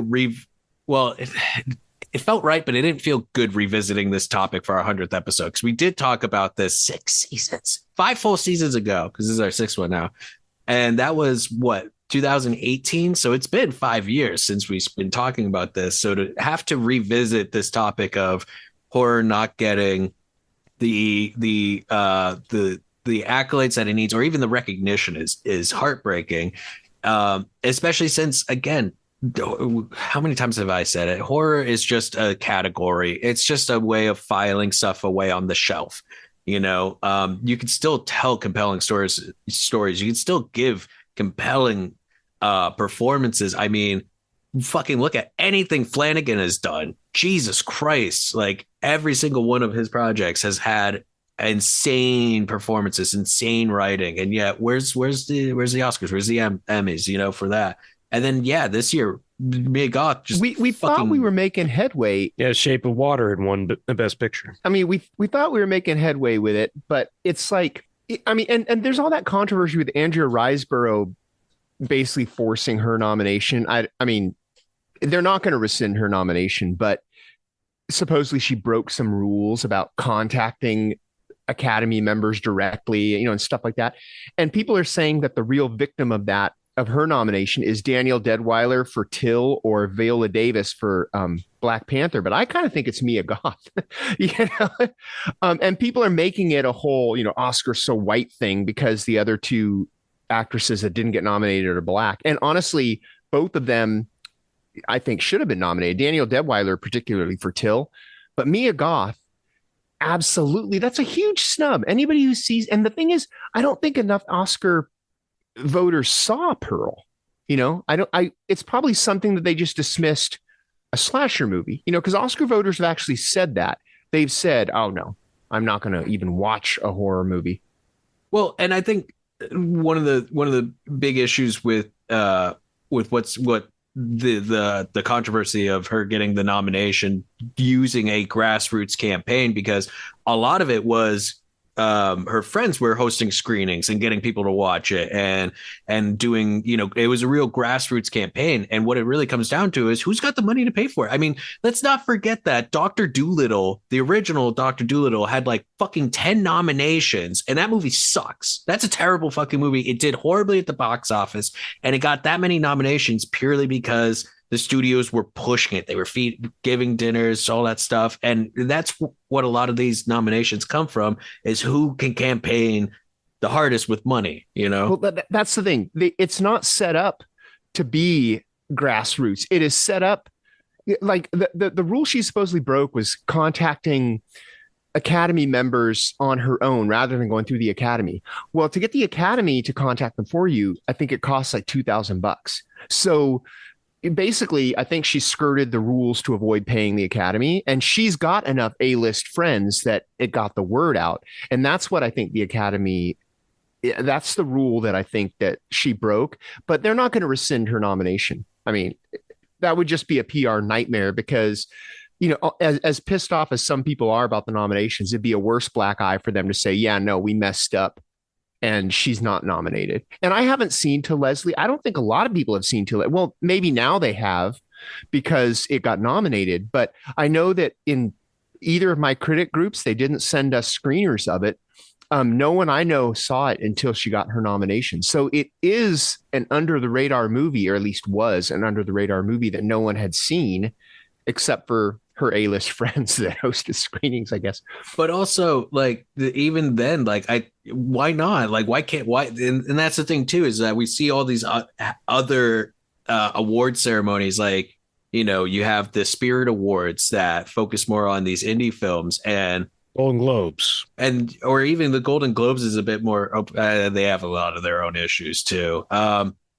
it felt right, but it didn't feel good revisiting this topic for our 100th episode, because we did talk about this 5 full seasons ago, because this is our 6th one now. And that was 2018. So it's been 5 years since we've been talking about this. So to have to revisit this topic of horror not getting the accolades that it needs, or even the recognition, is heartbreaking. Especially since, again, how many times have I said it? Horror is just a category. It's just a way of filing stuff away on the shelf. You can still tell compelling stories. You can still give compelling performances. I mean, fucking look at anything Flanagan has done. Jesus Christ. Like, every single one of his projects has had insane performances, insane writing. And yet, where's the Oscars? Where's the Emmys, for that? And then, this year, Mia Goth just we thought we were making headway. Yeah, Shape of Water had won the Best Picture. I mean, we thought we were making headway with it, but it's like, I mean, and there's all that controversy with Andrea Riseborough basically forcing her nomination. I mean, they're not going to rescind her nomination, but supposedly she broke some rules about contacting Academy members directly, and stuff like that. And people are saying that the real victim of her nomination is Daniel Deadwyler for Till or Viola Davis for Black Panther. But I kind of think it's Mia Goth, and people are making it a whole, Oscar so white thing because the other two actresses that didn't get nominated are Black. And honestly, both of them, I think, should have been nominated. Daniel Deadwyler, particularly for Till, but Mia Goth, absolutely. That's a huge snub. Anybody who sees, and the thing is, I don't think enough Oscar voters saw Pearl. It's probably something that they just dismissed, a slasher movie, because Oscar voters have actually said that. They've said, oh no, I'm not going to even watch a horror movie. Well, and I think one of the big issues with the controversy of her getting the nomination using a grassroots campaign, because a lot of it was her friends were hosting screenings and getting people to watch it and doing, it was a real grassroots campaign. And what it really comes down to is who's got the money to pay for it. I mean, let's not forget that Dr. Dolittle, the original Dr. Dolittle, had like fucking 10 nominations, and that movie sucks. That's a terrible fucking movie. It did horribly at the box office, and it got that many nominations purely because the studios were pushing it. They were giving dinners, all that stuff. And that's what a lot of these nominations come from, is who can campaign the hardest with money, Well, that's the thing. It's not set up to be grassroots. It is set up like the rule she supposedly broke was contacting Academy members on her own rather than going through the Academy. Well, to get the Academy to contact them for you, I think it costs like $2,000. So basically, I think she skirted the rules to avoid paying the Academy, and she's got enough A-list friends that it got the word out. And that's what I think the Academy, that's the rule that I think that she broke, but they're not going to rescind her nomination. I mean, that would just be a PR nightmare because, as pissed off as some people are about the nominations, it'd be a worse black eye for them to say, yeah, no, we messed up and she's not nominated. And I haven't seen To Leslie. I don't think a lot of people have seen To Leslie. Well, maybe now they have because it got nominated. But I know that in either of my critic groups, they didn't send us screeners of it. No one I know saw it until she got her nomination. So it is an under the radar movie, or at least was an under the radar movie that no one had seen except for her A-list friends that hosted screenings, I guess. But also, like, even then, like, why not? Like, why? And that's the thing too, is that we see all these other award ceremonies, like, you have the Spirit Awards that focus more on these indie films, and Golden Globes, or even the Golden Globes is a bit more. They have a lot of their own issues too.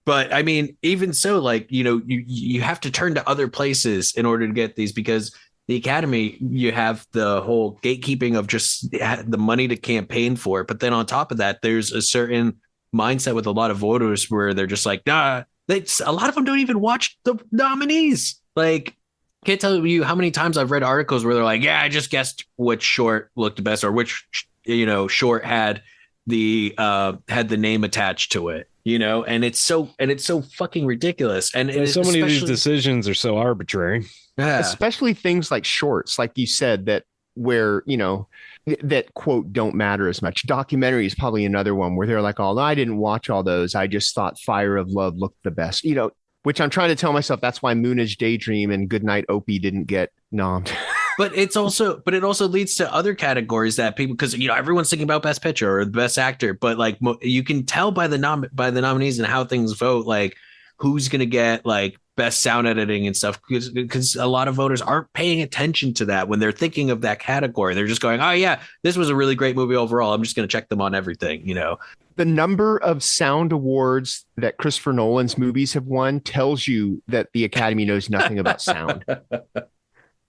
But I mean, even so, like, you have to turn to other places in order to get these, because the Academy, you have the whole gatekeeping of just the money to campaign for it. But then on top of that, there's a certain mindset with a lot of voters where they're just like, nah, a lot of them don't even watch the nominees. Like, can't tell you how many times I've read articles where they're like, yeah, I just guessed which short looked the best, or which, short had the name attached to it. and it's so fucking ridiculous. And so many of these especially- decisions are so arbitrary. yeah. Especially things like shorts, like you said, that where, that quote don't matter as much. Documentary is probably another one where they're like, oh, I didn't watch all those. I just thought Fire of Love looked the best, which I'm trying to tell myself that's why Moonage Daydream and Goodnight Opie didn't get nommed. But it also leads to other categories that people, because everyone's thinking about best picture or the best actor, but like you can tell by the nominees and how things vote, like who's gonna get like best sound editing and stuff, because a lot of voters aren't paying attention to that when they're thinking of that category. They're just going, oh yeah, this was a really great movie overall, I'm just gonna check them on everything. The number of sound awards that Christopher Nolan's movies have won tells you that the Academy knows nothing about sound.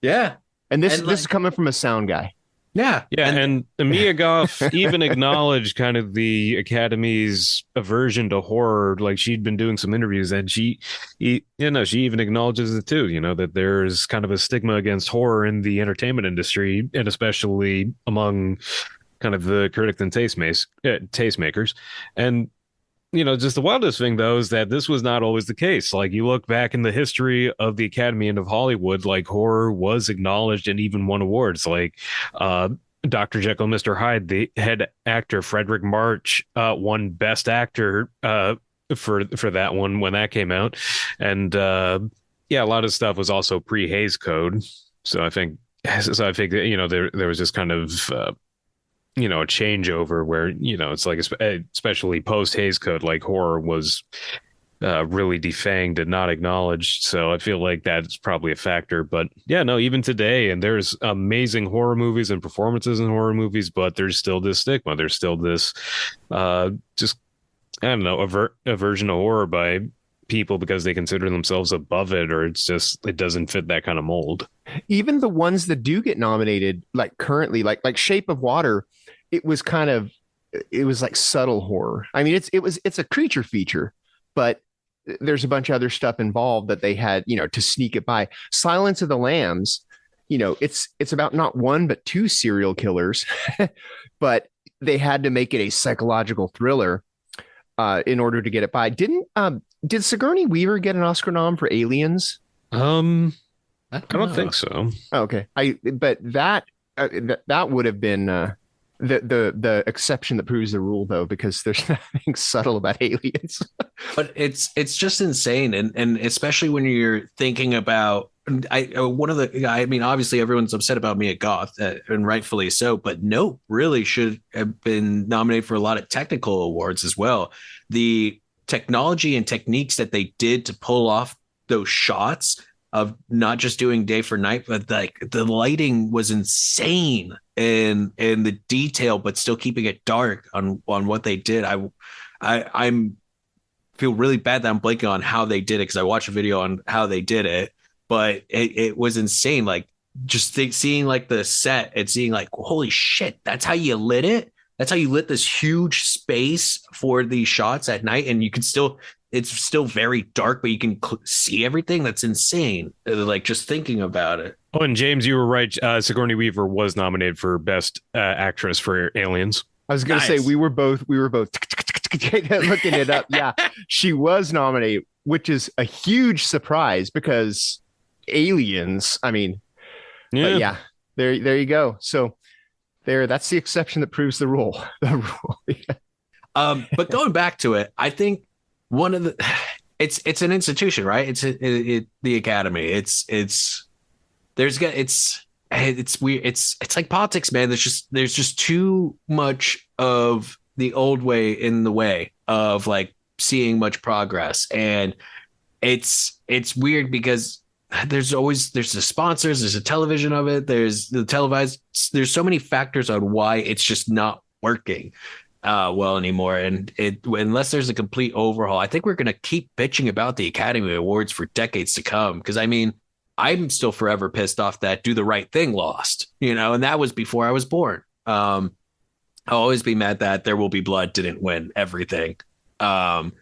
Yeah. And this is coming from a sound guy. Yeah. And Mia Goth even acknowledged kind of the Academy's aversion to horror. Like, she'd been doing some interviews, and she even acknowledges it too, that there's kind of a stigma against horror in the entertainment industry, and especially among kind of the critics and tastemakers. And just the wildest thing, though, is that this was not always the case. Like, you look back in the history of the Academy and of Hollywood, like, horror was acknowledged and even won awards. Like, Dr. Jekyll and Mr. Hyde, the head actor Frederick March won Best Actor for that one when that came out. And a lot of stuff was also pre-Hays Code. So I think that, there was this kind of a changeover where, it's like, especially post Hays Code, like horror was really defanged and not acknowledged. So I feel like that's probably a factor. But even today, and there's amazing horror movies and performances in horror movies, but there's still this stigma. There's still this just, I don't know, aversion to horror by people because they consider themselves above it, or it doesn't fit that kind of mold. Even the ones that do get nominated, like currently, like Shape of Water, it was like subtle horror. I mean, it's a creature feature, but there's a bunch of other stuff involved that they had, to sneak it by. Silence of the Lambs, it's about not one but two serial killers, but they had to make it a psychological thriller in order to get it by. Did Sigourney Weaver get an Oscar nom for Aliens? I don't think so. Oh, okay. But that would have been the exception that proves the rule, though, because there's nothing subtle about Aliens. But it's just insane, and especially when you're thinking about obviously everyone's upset about Mia Goth, and rightfully so, but Nope really should have been nominated for a lot of technical awards as well. The technology and techniques that they did to pull off those shots of not just doing day for night, but like the lighting was insane, and the detail, but still keeping it dark on what they did. I'm feel really bad that I'm blanking on how they did it, because I watched a video on how they did it, but it was insane. Like, just seeing like the set and seeing like, holy shit, that's how you lit it. That's how you lit this huge space for these shots at night, and it's still very dark, but you can see everything. That's insane. Like, just thinking about it. Oh, and James, you were right. Sigourney Weaver was nominated for Best Actress for Aliens. I was going to say we were both looking it up. Yeah, she was nominated, which is a huge surprise because Aliens. I mean, but yeah, there you go. So that's the exception that proves the rule. But going back to it, I think one of it's an institution, right? It's the Academy. It's weird. It's like politics, man. There's just too much of the old way in the way of like seeing much progress, and it's weird because there's the sponsors, there's a television of it, there's the televised, there's so many factors on why it's just not working well anymore. And unless there's a complete overhaul, I think we're going to keep bitching about the Academy Awards for decades to come. Because I mean, I'm still forever pissed off that Do the Right Thing lost, and that was before I was born. I'll always be mad that There Will Be Blood didn't win everything. And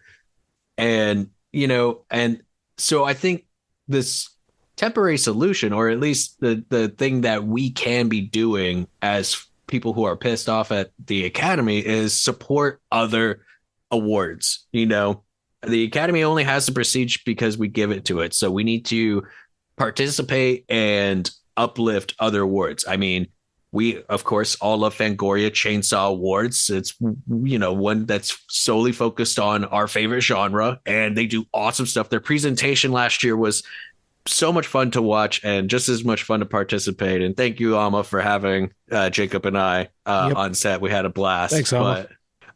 so I think this temporary solution, or at least the thing that we can be doing as people who are pissed off at the Academy, is support other awards. You know, the Academy only has the prestige because we give it to it. So we need to participate and uplift other awards. I mean, we, of course, all love Fangoria Chainsaw Awards. It's, you know, one that's solely focused on our favorite genre, and they do awesome stuff. Their presentation last year was so much fun to watch and just as much fun to participate. And thank you, Alma, for having Jacob and I on set. We had a blast. Thanks, Alma.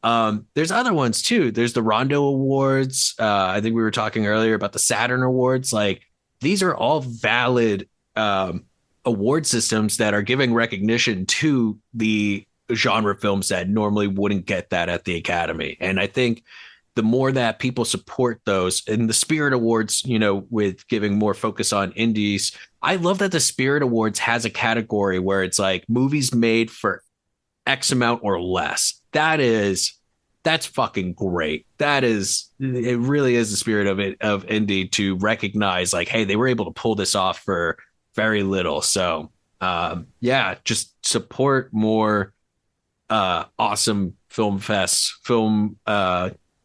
But there's other ones too. There's the Rondo Awards. I think we were talking earlier about the Saturn Awards. Like, these are all valid award systems that are giving recognition to the genre films that normally wouldn't get that at the Academy. And I think the more that people support those, and the Spirit Awards, you know, with giving more focus on indies, I love that the Spirit Awards has a category where it's like movies made for X amount or less. That's fucking great. It really is the spirit of it, of indie, to recognize like, hey, they were able to pull this off for very little. So just support more awesome film fests,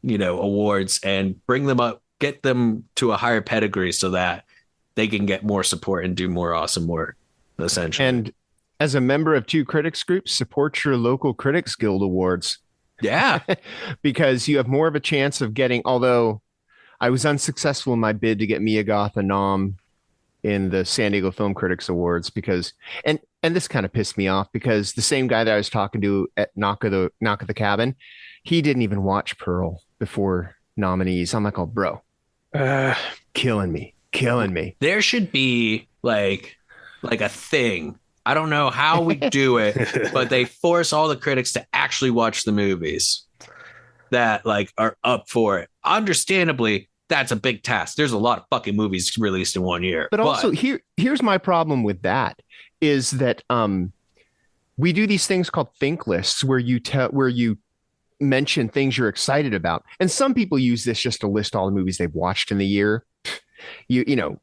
awards, and bring them up, get them to a higher pedigree so that they can get more support and do more awesome work, essentially. And as a member of 2 critics groups, support your local Critics Guild Awards. Yeah. Because you have more of a chance of getting, although I was unsuccessful in my bid to get Mia Goth a nom in the San Diego Film Critics Awards, because, and this kind of pissed me off, because the same guy that I was talking to at Knock at the Cabin, he didn't even watch Pearl before nominees. I'm like, oh, bro, killing me. There should be like a thing. I don't know how we do it, but they force all the critics to actually watch the movies that like are up for it. Understandably, that's a big task. There's a lot of fucking movies released in 1 year. But also here's my problem with that is that we do these things called think lists where you mention things you're excited about. And some people use this just to list all the movies they've watched in the year. You know,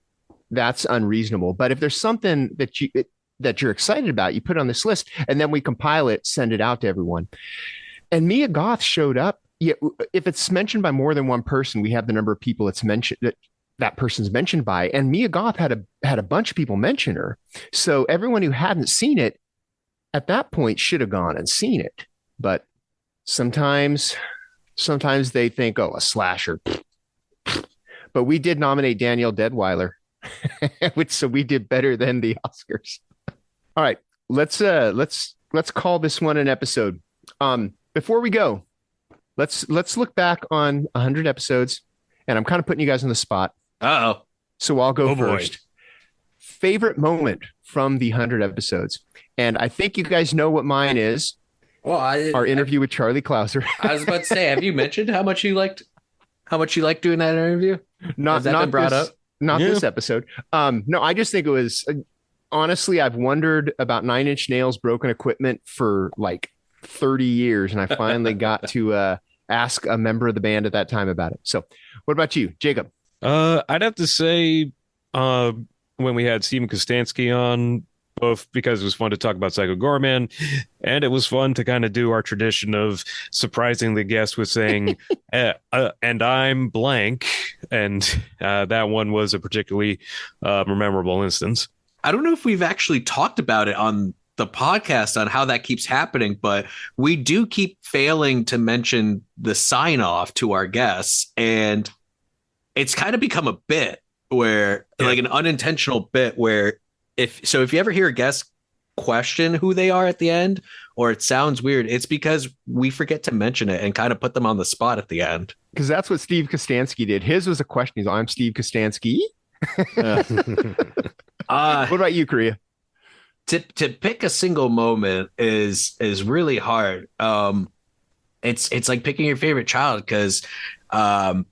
that's unreasonable. But if there's something that you're excited about, you put on this list, and then we compile it, send it out to everyone. And Mia Goth showed up. Yeah, if it's mentioned by more than one person, we have the number of people it's mentioned that person's mentioned by. And Mia Goth had a bunch of people mention her. So everyone who hadn't seen it at that point should have gone and seen it. But sometimes they think, oh, a slasher. But we did nominate Danielle Deadweiler, so we did better than the Oscars. All right, let's call this one an episode. Before we go, let's look back on 100 episodes, and I'm kind of putting you guys on the spot. Uh-oh. So I'll go first. Boy. Favorite moment from the 100 episodes, and I think you guys know what mine is. Well, our interview with Charlie Clouser. I was about to say, have you mentioned how much you liked doing that interview? Not this episode. No, I just think it was. Honestly, I've wondered about Nine Inch Nails' Broken Equipment for like 30 years, and I finally got to ask a member of the band at that time about it. So what about you, Jacob? I'd have to say when we had Steven Kostanski on, both because it was fun to talk about Psycho Gorman, and it was fun to kind of do our tradition of surprising the guest with saying, and I'm blank. And that one was a particularly memorable instance. I don't know if we've actually talked about it on the podcast on how that keeps happening, but we do keep failing to mention the sign off to our guests. And it's kind of become a bit where like an unintentional bit where if you ever hear a guest question who they are at the end, or it sounds weird, it's because we forget to mention it and kind of put them on the spot at the end. Because that's what Steve Kostanski did. His was a question. He's like, I'm Steve Kostanski. What about you, Korea? To pick a single moment is really hard. It's like picking your favorite child, because I'm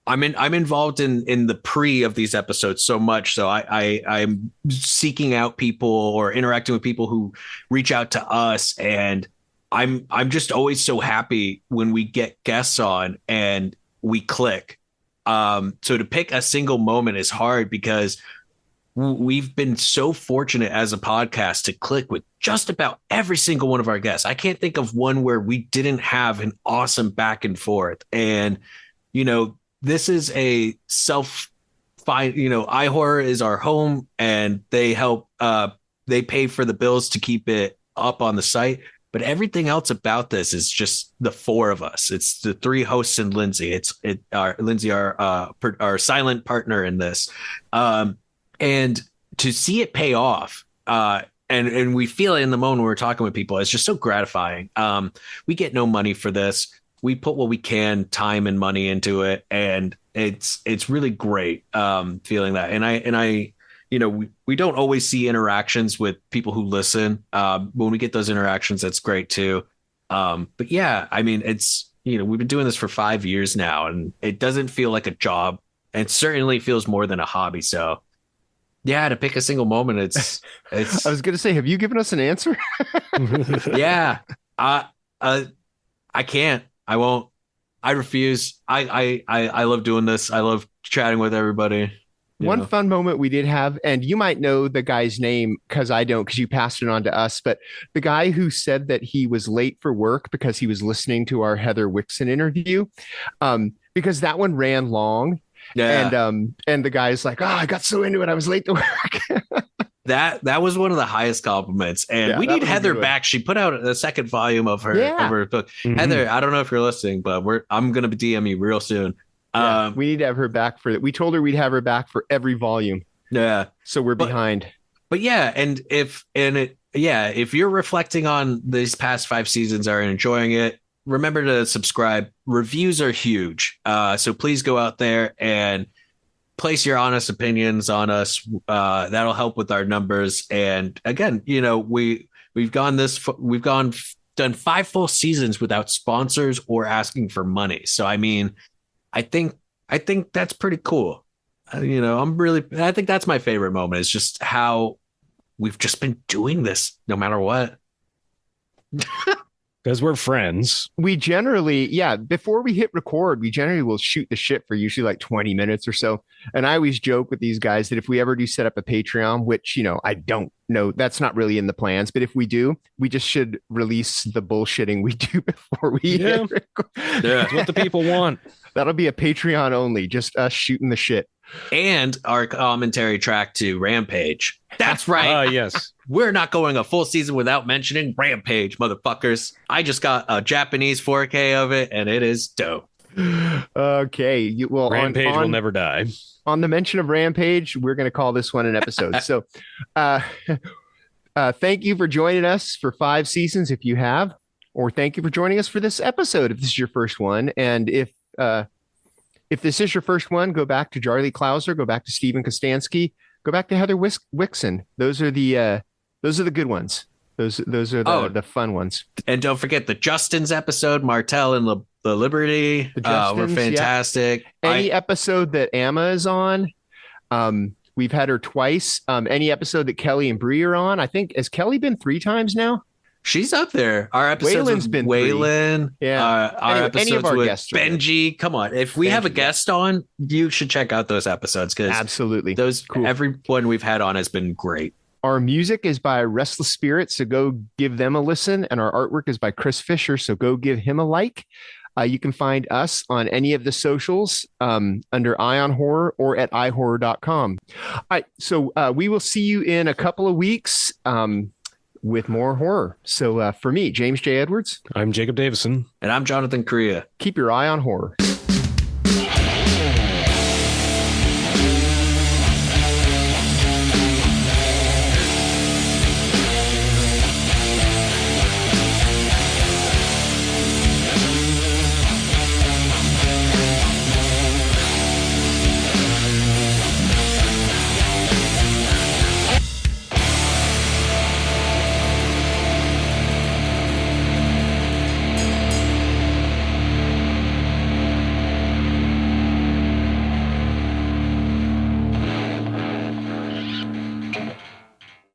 involved in the pre of these episodes so much. So I'm seeking out people or interacting with people who reach out to us, and I'm just always so happy when we get guests on and we click. So to pick a single moment is hard, because we've been so fortunate as a podcast to click with just about every single one of our guests. I can't think of one where we didn't have an awesome back and forth. And, this is a iHorror is our home, and they help, they pay for the bills to keep it up on the site. But everything else about this is just the four of us. It's the three hosts and Lindsay. Lindsay, our silent partner in this. And to see it pay off, and we feel it in the moment when we're talking with people, it's just so gratifying. We get no money for this. We put what we can, time and money into it, and it's really great feeling that. And I we don't always see interactions with people who listen. When we get those interactions, that's great too. But yeah, I mean, it's we've been doing this for 5 years now, and it doesn't feel like a job, and certainly feels more than a hobby. So. Yeah, to pick a single moment, it's. I was gonna say, have you given us an answer? Yeah, I can't. I won't. I refuse. I love doing this. I love chatting with everybody. One fun moment we did have, and you might know the guy's name because I don't, because you passed it on to us. But the guy who said that he was late for work because he was listening to our Heather Wixon interview, because that one ran long. Yeah. And the guy's like, oh, I got so into it, I was late to work. That was one of the highest compliments. And we need Heather back. She put out a second volume of her book. Mm-hmm. Heather, I don't know if you're listening, but I'm gonna be DM you real soon. We need to have her back for that. We told her we'd have her back for every volume. Yeah. So we're behind. But yeah, if you're reflecting on these past 5 seasons, are enjoying it, remember to subscribe. Reviews are huge. So please go out there and place your honest opinions on us. That'll help with our numbers. And again, we've done 5 full seasons without sponsors or asking for money. So, I mean, I think that's pretty cool. I think that's my favorite moment, is just how we've just been doing this no matter what. Because we're friends. We generally, before we hit record, we generally will shoot the shit for usually like 20 minutes or so. And I always joke with these guys that if we ever do set up a Patreon, which, I don't know, that's not really in the plans. But if we do, we just should release the bullshitting we do before we hit record. Yeah, that's what the people want. That'll be a Patreon only, just us shooting the shit. And our commentary track to Rampage. That's right. Yes. We're not going a full season without mentioning Rampage, motherfuckers. I just got a Japanese 4K of it, and it is dope. Okay. Rampage will never die. On the mention of Rampage, we're going to call this one an episode. So thank you for joining us for 5 seasons, if you have, or thank you for joining us for this episode, if this is your first one. And if this is your first one, go back to Charlie Clouser, go back to Stephen Kostansky, go back to Heather Wixon. Those are the good ones. Those are the fun ones. And don't forget the Justin's episode, Martell and the Liberty. Were fantastic. Yeah. Any episode that Emma is on, we've had her twice. Any episode that Kelly and Bree are on, I think, has Kelly been 3 times now? She's up there. Our episodes Wayland's been Waylon. Our episodes any of our with guests Benji. Come on. If we have a guest on, you should check out those episodes, because absolutely everyone we've had on has been great. Our music is by Restless Spirit, so go give them a listen. And our artwork is by Chris Fisher, so go give him a like. You can find us on any of the socials under Ion Horror or at iHorror.com. All right, so we will see you in a couple of weeks with more horror. So for me, James J. Edwards. I'm Jacob Davison. And I'm Jonathan Correa. Keep your eye on horror.